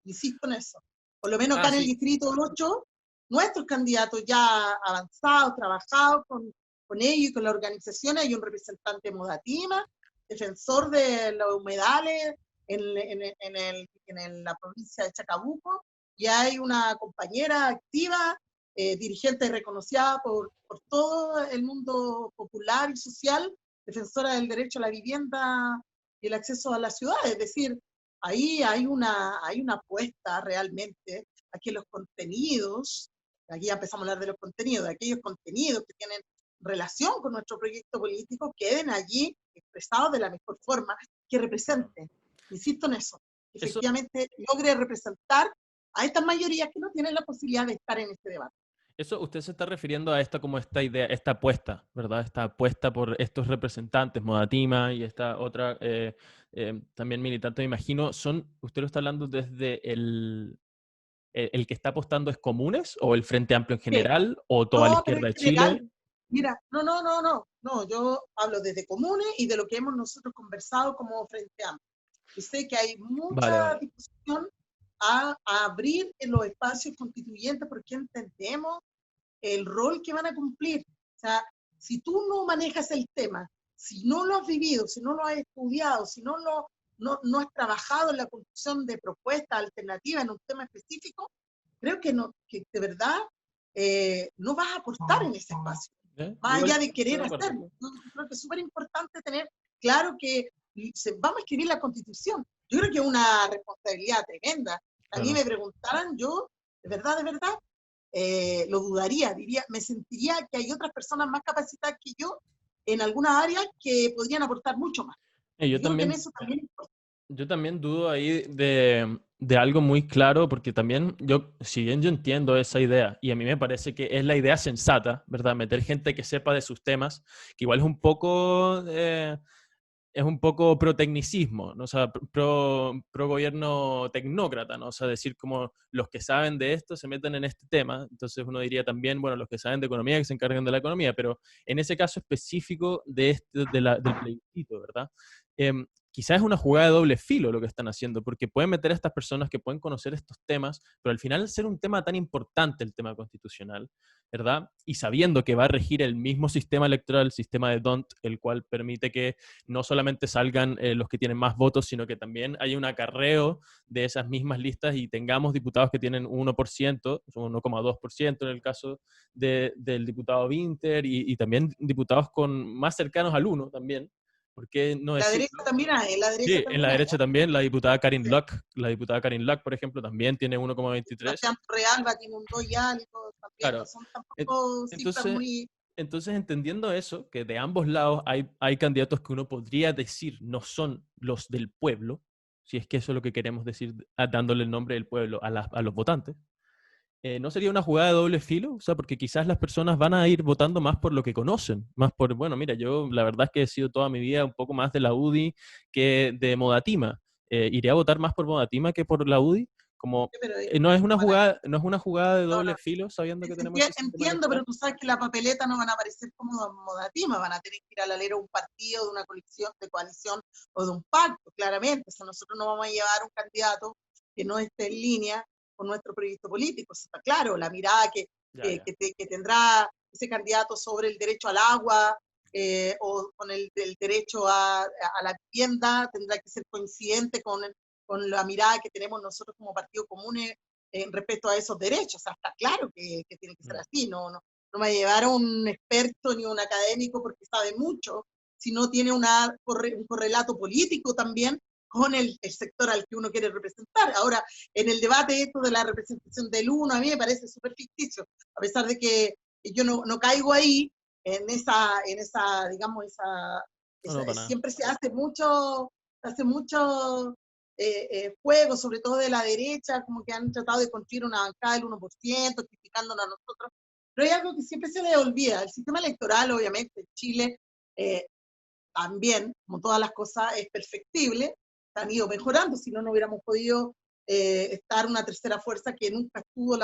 insisto en eso. Por lo menos acá en el distrito 8, nuestros candidatos ya avanzados, trabajados con ellos y con la organización, hay un representante de Modatima, defensor de los humedales la provincia de Chacabuco, y hay una compañera activa, dirigente reconocida por todo el mundo popular y social, defensora del derecho a la vivienda y el acceso a la ciudad. Es decir, ahí hay una apuesta realmente a que los contenidos, aquí ya empezamos a hablar de los contenidos, de aquellos contenidos que tienen relación con nuestro proyecto político, queden allí expresados de la mejor forma, que representen, insisto en eso, que
Eso,
efectivamente logre representar a estas mayorías que no tienen la posibilidad de estar en este debate.
Eso usted se está refiriendo a esta como esta idea, esta apuesta, ¿verdad? Esta apuesta por estos representantes, Modatima y esta otra también militante, me imagino, usted lo está hablando desde el que está apostando es Comunes o el Frente Amplio en
Sí.
general o toda la
No, pero
izquierda
en
de
general,
Chile.
mira, no, yo hablo desde Comunes y de lo que hemos nosotros conversado como Frente Amplio. Y sé que hay
Vale,
mucha
vale.
discusión a abrir en los espacios constituyentes porque entendemos el rol que van a cumplir. O sea, si tú no manejas el tema, si no lo has vivido, si no lo has estudiado, si no has trabajado en la construcción de propuestas alternativas en un tema específico, creo que de verdad no vas a aportar en ese espacio, más
Igual,
allá de
estoy
querer
de acuerdo.
hacerlo. Yo creo que es súper importante tener claro que vamos a escribir la Constitución. Yo creo que es una responsabilidad tremenda. A mí
Claro.
me preguntaran, yo, de verdad, lo dudaría, diría, me sentiría que hay otras personas más capacitadas que yo en algunas áreas que podrían aportar mucho más.
Yo
Yo creo que en
también
eso también importa.
Yo también dudo ahí de algo muy claro, porque también si bien yo entiendo esa idea, y a mí me parece que es la idea sensata, ¿verdad? Meter gente que sepa de sus temas, que igual es un poco pro tecnicismo, ¿no? O sea, pro gobierno tecnócrata, ¿no? O sea, decir como los que saben de esto se meten en este tema, entonces uno diría también, bueno, los que saben de economía que se encarguen de la economía, pero en ese caso específico del plebiscito, ¿verdad? Quizás es una jugada de doble filo lo que están haciendo, porque pueden meter a estas personas que pueden conocer estos temas, pero al final ser un tema tan importante, el tema constitucional, ¿verdad? Y sabiendo que va a regir el mismo sistema electoral, el sistema de D'Hondt, el cual permite que no solamente salgan los que tienen más votos, sino que también haya un acarreo de esas mismas listas y tengamos diputados que tienen 1%, 1,2% en el caso del diputado Winter y también diputados más cercanos al 1 también. ¿Por qué no
La derecha
decirlo?
también hay, la derecha
Sí, en la
también hay.
derecha también, la diputada Karin Luck, por ejemplo, también tiene 1,23.
Sebastián Realba tiene un 2 y algo, también no
Claro.
son
En-
tampoco cifras
Entonces,
muy...
entonces, entendiendo eso, que de ambos lados hay candidatos que uno podría decir no son los del pueblo, si es que eso es lo que queremos decir, dándole el nombre del pueblo a los votantes, ¿no sería una jugada de doble filo? O sea, porque quizás las personas van a ir votando más por lo que conocen, más por, bueno, mira, yo la verdad es que he sido toda mi vida un poco más de la UDI que de Modatima. ¿Iré a votar más por Modatima que por la UDI? Como,
Pero,
no es una jugada de
no,
doble filo sabiendo que tenemos este sistema
entiendo, pero
electoral.
tú sabes que la papeleta no van a aparecer como modatima, van a tener que ir a la lera un partido, de una coalición o de un pacto, claramente. O sea, nosotros no vamos a llevar un candidato que no esté en línea con nuestro proyecto político. Eso está claro, la mirada
Ya, ya.
que tendrá ese candidato sobre el derecho al agua o con el derecho a la vivienda tendrá que ser coincidente con la mirada que tenemos nosotros como Partido Común respecto a esos derechos. O sea, está claro que tiene que ser así. No me va a llevar a un experto ni un académico porque sabe mucho, si no tiene un correlato político también con el sector al que uno quiere representar. Ahora, en el debate esto de la representación del uno, a mí me parece súper ficticio, a pesar de que yo no caigo ahí en esa digamos,
No, no, para nada.
siempre se hace mucho juego, sobre todo de la derecha, como que han tratado de construir una bancada del 1%, criticándonos a nosotros. Pero hay algo que siempre se le olvida. El sistema electoral, obviamente, en Chile también, como todas las cosas, es perfectible. Han ido mejorando, si no, no hubiéramos podido estar una tercera fuerza que nunca tuvo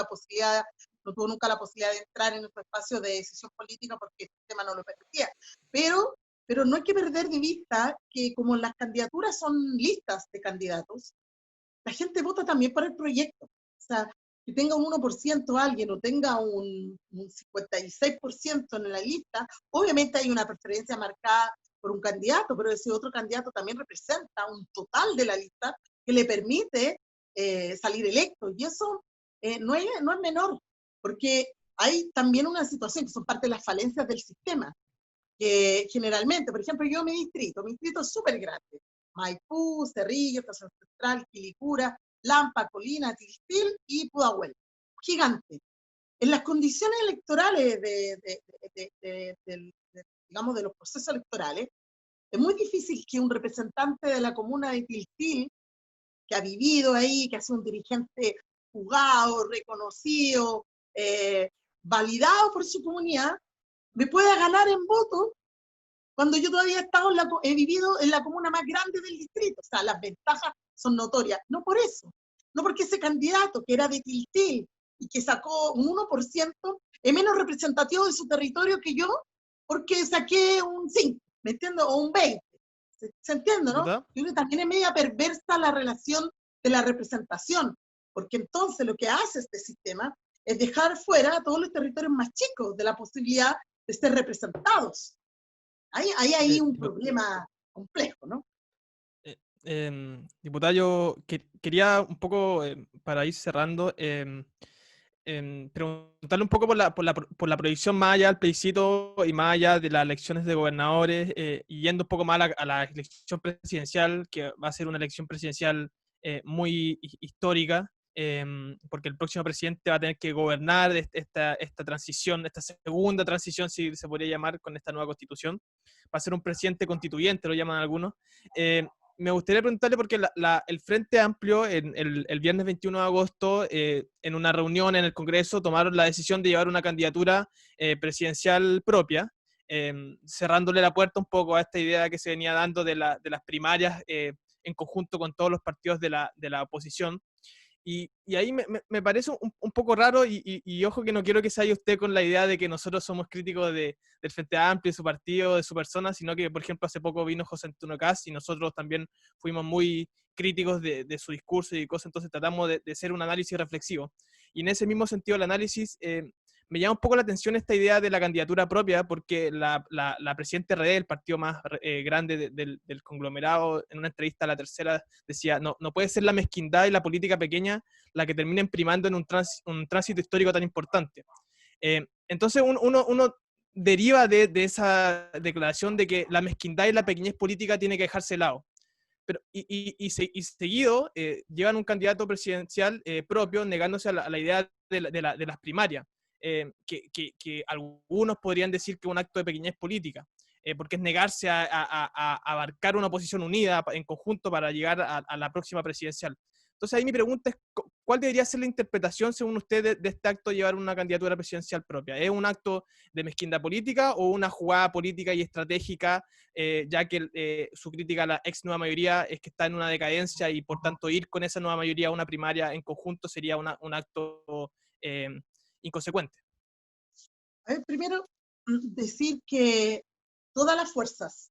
nunca la posibilidad de entrar en nuestro espacio de decisión política porque el sistema no lo permitía. Pero no hay que perder de vista que como las candidaturas son listas de candidatos, la gente vota también por el proyecto. O sea, que tenga un 1% alguien o tenga un 56% en la lista, obviamente hay una preferencia marcada por un candidato, pero ese otro candidato también representa un total de la lista que le permite salir electo. Y eso no es menor, porque hay también una situación que son parte de las falencias del sistema, que generalmente, por ejemplo, mi distrito es súper grande. Maipú, Cerrillo, Estación Central, Quilicura, Lampa, Colina, Tiltil y Pudahuel. Gigante. En las condiciones electorales digamos, de los procesos electorales, es muy difícil que un representante de la comuna de Tiltil, que ha vivido ahí, que ha sido un dirigente jugado, reconocido, validado por su comunidad, me pueda ganar en votos cuando yo todavía he vivido en la comuna más grande del distrito. O sea, las ventajas son notorias. No por eso, no porque ese candidato que era de Tiltil y que sacó un 1%, es menos representativo de su territorio que yo, porque saqué un 5, ¿me entiendo? O un 20. ¿Se entiende, no?
¿Verdad?
Yo creo que también es media perversa la relación de la representación, porque entonces lo que hace este sistema es dejar fuera a todos los territorios más chicos de la posibilidad de ser representados. Hay un problema complejo, ¿no?
Diputada, yo quería un poco, para ir cerrando, preguntarle un poco por la proyección más allá del plebiscito y más allá de las elecciones de gobernadores, y yendo un poco más a la elección presidencial, que va a ser una elección presidencial muy histórica, porque el próximo presidente va a tener que gobernar esta transición, esta segunda transición, si se podría llamar, con esta nueva constitución. Va a ser un presidente constituyente, lo llaman algunos. Me gustaría preguntarle, porque el Frente Amplio el viernes 21 de agosto, en una reunión en el Congreso, tomaron la decisión de llevar una candidatura presidencial propia, cerrándole la puerta un poco a esta idea que se venía dando de las primarias en conjunto con todos los partidos de la oposición. Y ahí me parece un poco raro, y ojo que no quiero que se vaya usted con la idea de que nosotros somos críticos del Frente Amplio, de su partido, de su persona, sino que, por ejemplo, hace poco vino José Antonio Kast y nosotros también fuimos muy críticos de su discurso y cosas, entonces tratamos de hacer un análisis reflexivo. Y en ese mismo sentido, el análisis, me llama un poco la atención esta idea de la candidatura propia, porque la presidenta RD, el partido más grande del conglomerado, en una entrevista a La Tercera, decía, no puede ser la mezquindad y la política pequeña la que terminen primando en un tránsito histórico tan importante. Entonces uno deriva de esa declaración de que la mezquindad y la pequeñez política tiene que dejarse de lado. Pero, y seguido llevan un candidato presidencial propio, negándose a la idea de las primarias, que algunos podrían decir que es un acto de pequeñez política, porque es negarse a abarcar una oposición unida en conjunto para llegar a la próxima presidencial. Entonces ahí mi pregunta es, ¿cuál debería ser la interpretación, según usted, de este acto de llevar una candidatura presidencial propia? ¿Es un acto de mezquindad política o una jugada política y estratégica, ya que su crítica a la ex nueva mayoría es que está en una decadencia y por tanto ir con esa nueva mayoría a una primaria en conjunto sería un acto inconsecuente?
A ver, primero, decir que todas las fuerzas,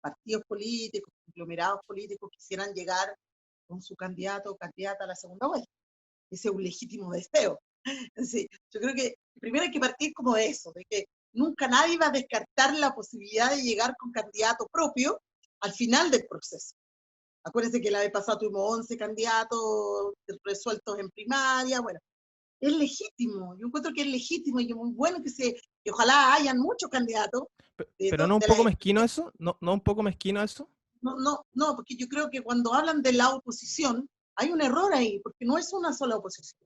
partidos políticos, conglomerados políticos, quisieran llegar con su candidato o candidata a la segunda vuelta. Ese es un legítimo deseo. Sí, yo creo que primero hay que partir como de eso, de que nunca nadie va a descartar la posibilidad de llegar con candidato propio al final del proceso. Acuérdense que la vez pasada tuvimos 11 candidatos resueltos en primaria. Bueno, es legítimo, yo encuentro que es legítimo y es muy bueno que ojalá hayan muchos candidatos.
¿Pero no un poco mezquino eso? ¿No un poco mezquino eso?
No, porque yo creo que cuando hablan de la oposición, hay un error ahí, porque no es una sola oposición.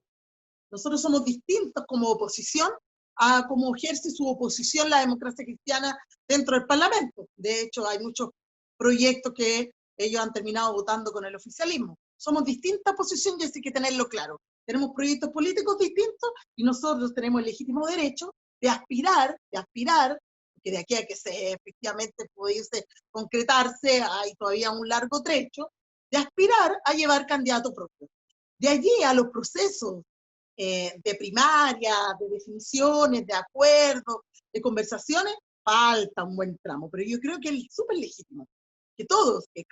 Nosotros somos distintos como oposición a cómo ejerce su oposición la democracia cristiana dentro del Parlamento. De hecho, hay muchos proyectos que ellos han terminado votando con el oficialismo. Somos distintas posiciones y así hay que tenerlo claro. Tenemos proyectos políticos distintos y nosotros tenemos el legítimo derecho de aspirar, que de aquí a que efectivamente pudiese concretarse, hay todavía un largo trecho, de aspirar a llevar candidato propio. De allí a los procesos de primaria, de definiciones, de acuerdos, de conversaciones, falta un buen tramo, pero yo creo que es súper legítimo que todos, que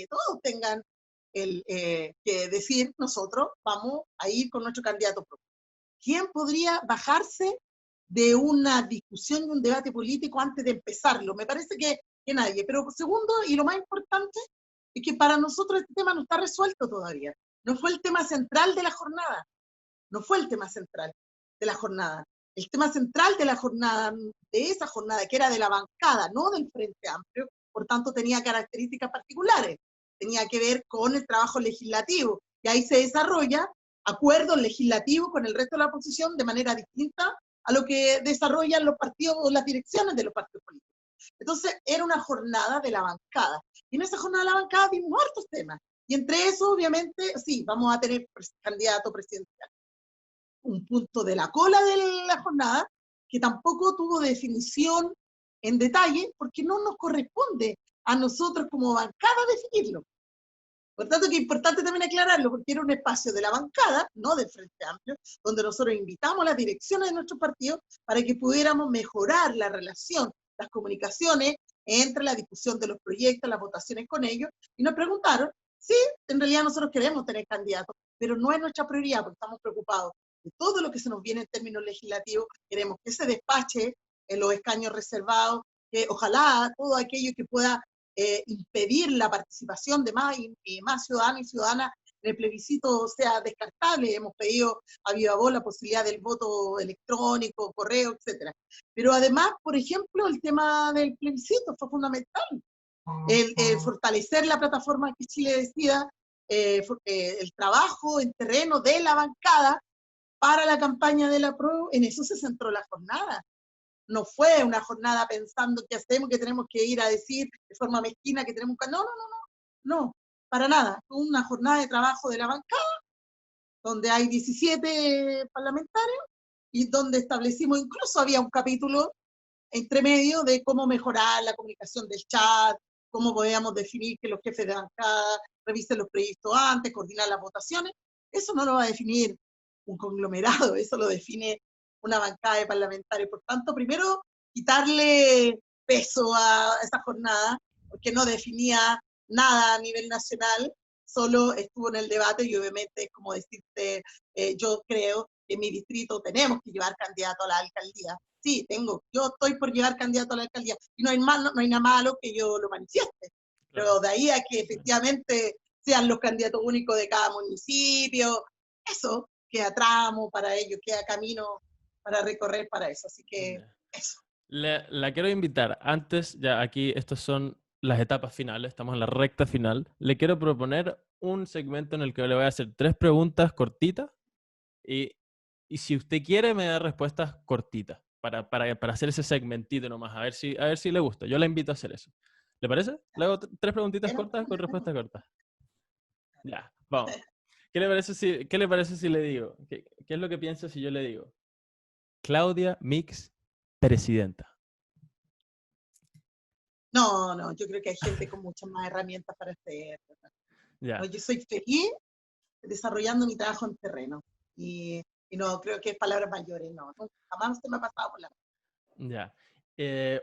todos tengan que decir, nosotros vamos a ir con nuestro candidato propio. ¿Quién podría bajarse de una discusión y un debate político antes de empezarlo? Me parece que que nadie. Pero segundo, y lo más importante, es que para nosotros este tema no está resuelto todavía. No fue el tema central de la jornada. No fue el tema central de la jornada. El tema central de la jornada, de esa jornada, que era de la bancada, no del Frente Amplio, por tanto tenía características particulares. Tenía que ver con el trabajo legislativo. Y ahí se desarrolla acuerdos legislativos con el resto de la oposición de manera distinta a lo que desarrollan los partidos o las direcciones de los partidos políticos. Entonces, era una jornada de la bancada. Y en esa jornada de la bancada vimos hartos temas. Y entre eso, obviamente, sí, vamos a tener candidato presidencial. Un punto de la cola de la jornada que tampoco tuvo definición en detalle porque no nos corresponde a nosotros como bancada definirlo. Por tanto, que es importante también aclararlo, porque era un espacio de la bancada, no del Frente Amplio, donde nosotros invitamos a las direcciones de nuestro partido para que pudiéramos mejorar la relación, las comunicaciones entre la discusión de los proyectos, las votaciones con ellos, y nos preguntaron, sí, en realidad nosotros queremos tener candidatos, pero no es nuestra prioridad, porque estamos preocupados de todo lo que se nos viene en términos legislativos, queremos que se despache en los escaños reservados, que ojalá todo aquello que pueda impedir la participación de más ciudadanos y ciudadanas en el plebiscito sea descartable. Hemos pedido a viva voz la posibilidad del voto electrónico, correo, etc. Pero además, por ejemplo, el tema del plebiscito fue fundamental. El fortalecer la plataforma que Chile Decida, el trabajo en terreno de la bancada para la campaña de la PRO, en eso se centró la jornada. No fue una jornada pensando qué hacemos, que tenemos que ir a decir de forma mezquina que tenemos que... No, para nada. Fue una jornada de trabajo de la bancada, donde hay 17 parlamentarios y donde establecimos, incluso había un capítulo entre medio de cómo mejorar la comunicación del chat, cómo podíamos definir que los jefes de bancada revisen los proyectos antes, coordinar las votaciones. Eso no lo va a definir un conglomerado, eso lo define una bancada de parlamentarios. Por tanto, primero, quitarle peso a esa jornada, porque no definía nada a nivel nacional, solo estuvo en el debate y obviamente, como decirte, yo creo que en mi distrito tenemos que llevar candidato a la alcaldía. Sí, yo estoy por llevar candidato a la alcaldía y no hay nada malo que yo lo manifieste. Pero de ahí a que efectivamente sean los candidatos únicos de cada municipio, eso queda tramo para ello, queda camino para recorrer para eso. Así que eso.
La quiero invitar. Antes, ya aquí, estas son las etapas finales, estamos en la recta final. Le quiero proponer un segmento en el que le voy a hacer 3 preguntas cortitas y si usted quiere me da respuestas cortitas para hacer ese segmentito nomás, a ver si le gusta. Yo la invito a hacer eso. ¿Le parece? Le hago 3 preguntitas cortas con respuestas cortas. Ya, vamos. ¿Qué le parece si le digo? ¿Qué es lo que piensa si yo le digo? Claudia Mix, presidenta.
No, yo creo que hay gente con muchas más herramientas para hacer.
Ya.
No, yo soy feliz desarrollando mi trabajo en terreno. Y no creo que es palabras mayores, no. Jamás se me ha pasado por la mente.
Ya.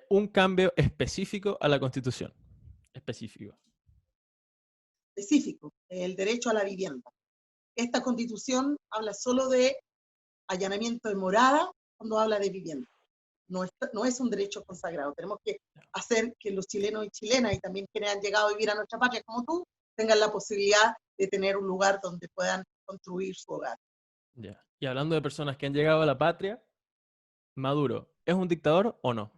Un cambio específico a la Constitución. Específico,
el derecho a la vivienda. Esta Constitución habla solo de allanamiento de morada cuando habla de vivienda. No es un derecho consagrado. Tenemos que hacer que los chilenos y chilenas, y también quienes han llegado a vivir a nuestra patria como tú, tengan la posibilidad de tener un lugar donde puedan construir su hogar.
Ya. Y hablando de personas que han llegado a la patria, Maduro, ¿es un dictador o no?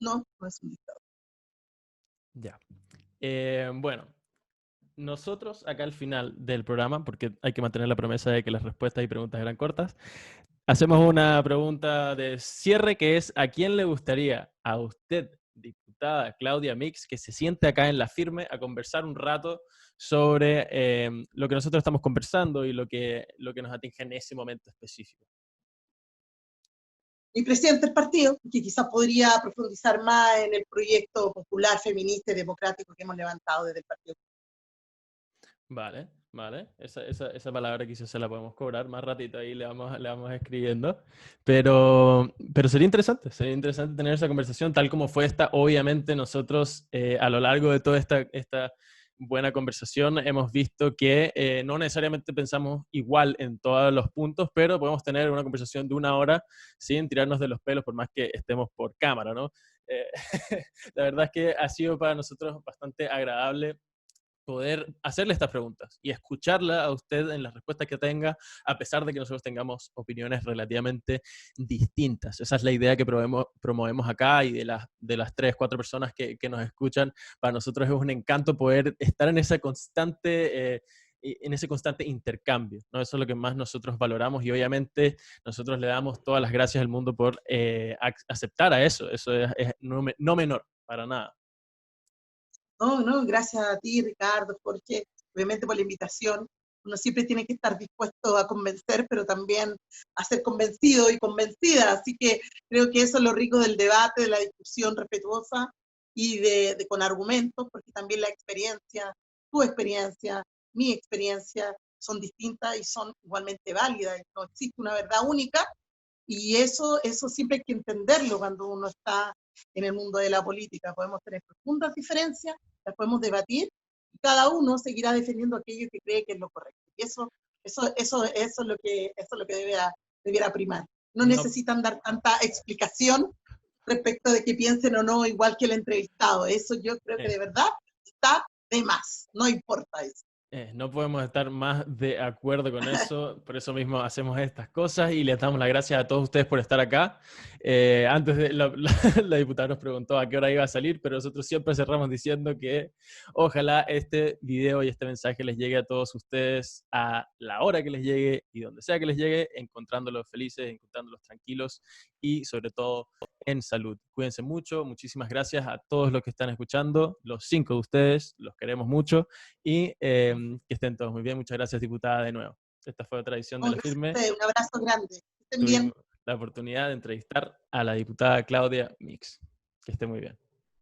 No es un dictador.
Ya. Bueno, nosotros acá al final del programa, porque hay que mantener la promesa de que las respuestas y preguntas eran cortas, hacemos una pregunta de cierre que es: ¿a quién le gustaría, a usted, diputada Claudia Mix, que se siente acá en la firme a conversar un rato sobre lo que nosotros estamos conversando y lo que nos atinge en ese momento específico?
Mi presidente del partido, que quizás podría profundizar más en el proyecto popular, feminista y democrático que hemos levantado desde el partido.
Vale. Esa palabra quizás se la podemos cobrar más ratito, ahí le vamos escribiendo. Pero sería interesante tener esa conversación tal como fue esta. Obviamente nosotros a lo largo de toda esta buena conversación. Hemos visto que no necesariamente pensamos igual en todos los puntos, pero podemos tener una conversación de 1 hora sin tirarnos de los pelos, por más que estemos por cámara, ¿no? Eh, la verdad es que ha sido para nosotros bastante agradable poder hacerle estas preguntas y escucharla a usted en las respuestas que tenga, a pesar de que nosotros tengamos opiniones relativamente distintas. Esa es la idea que promovemos acá, y de las 3, 4 personas que nos escuchan, para nosotros es un encanto poder estar en esa constante... en ese constante intercambio, ¿no? Eso es lo que más nosotros valoramos, y obviamente nosotros le damos todas las gracias al mundo por aceptar a eso. Eso es no menor, para nada.
No, no, gracias a ti, Ricardo, Jorge, obviamente por la invitación. Uno siempre tiene que estar dispuesto a convencer, pero también a ser convencido y convencida. Así que creo que eso es lo rico del debate, de la discusión respetuosa y con argumentos, porque también la experiencia, tu experiencia, mi experiencia, son distintas y son igualmente válidas. No existe una verdad única, y eso siempre hay que entenderlo cuando uno está en el mundo de la política. Podemos tener profundas diferencias, las podemos debatir, y cada uno seguirá defendiendo aquello que cree que es lo correcto. Y eso es lo que debiera primar. No
No,
necesitan dar tanta explicación respecto de que piensen o no igual que el entrevistado. Eso yo creo que de verdad está de más. No importa eso.
No podemos estar más de acuerdo con eso, por eso mismo hacemos estas cosas, y les damos las gracias a todos ustedes por estar acá. Antes de la diputada nos preguntó a qué hora iba a salir, pero nosotros siempre cerramos diciendo que ojalá este video y este mensaje les llegue a todos ustedes a la hora que les llegue y donde sea que les llegue, encontrándolos felices, encontrándolos tranquilos y sobre todo en salud. Cuídense mucho, muchísimas gracias a todos los que están escuchando, los 5 de ustedes, los queremos mucho, y que estén todos muy bien. Muchas gracias, diputada, de nuevo. Esta fue otra edición de La Firme.
Un abrazo grande. Que estén
Tuvimos
bien.
la oportunidad de entrevistar a la diputada Claudia Mix. Que esté muy bien.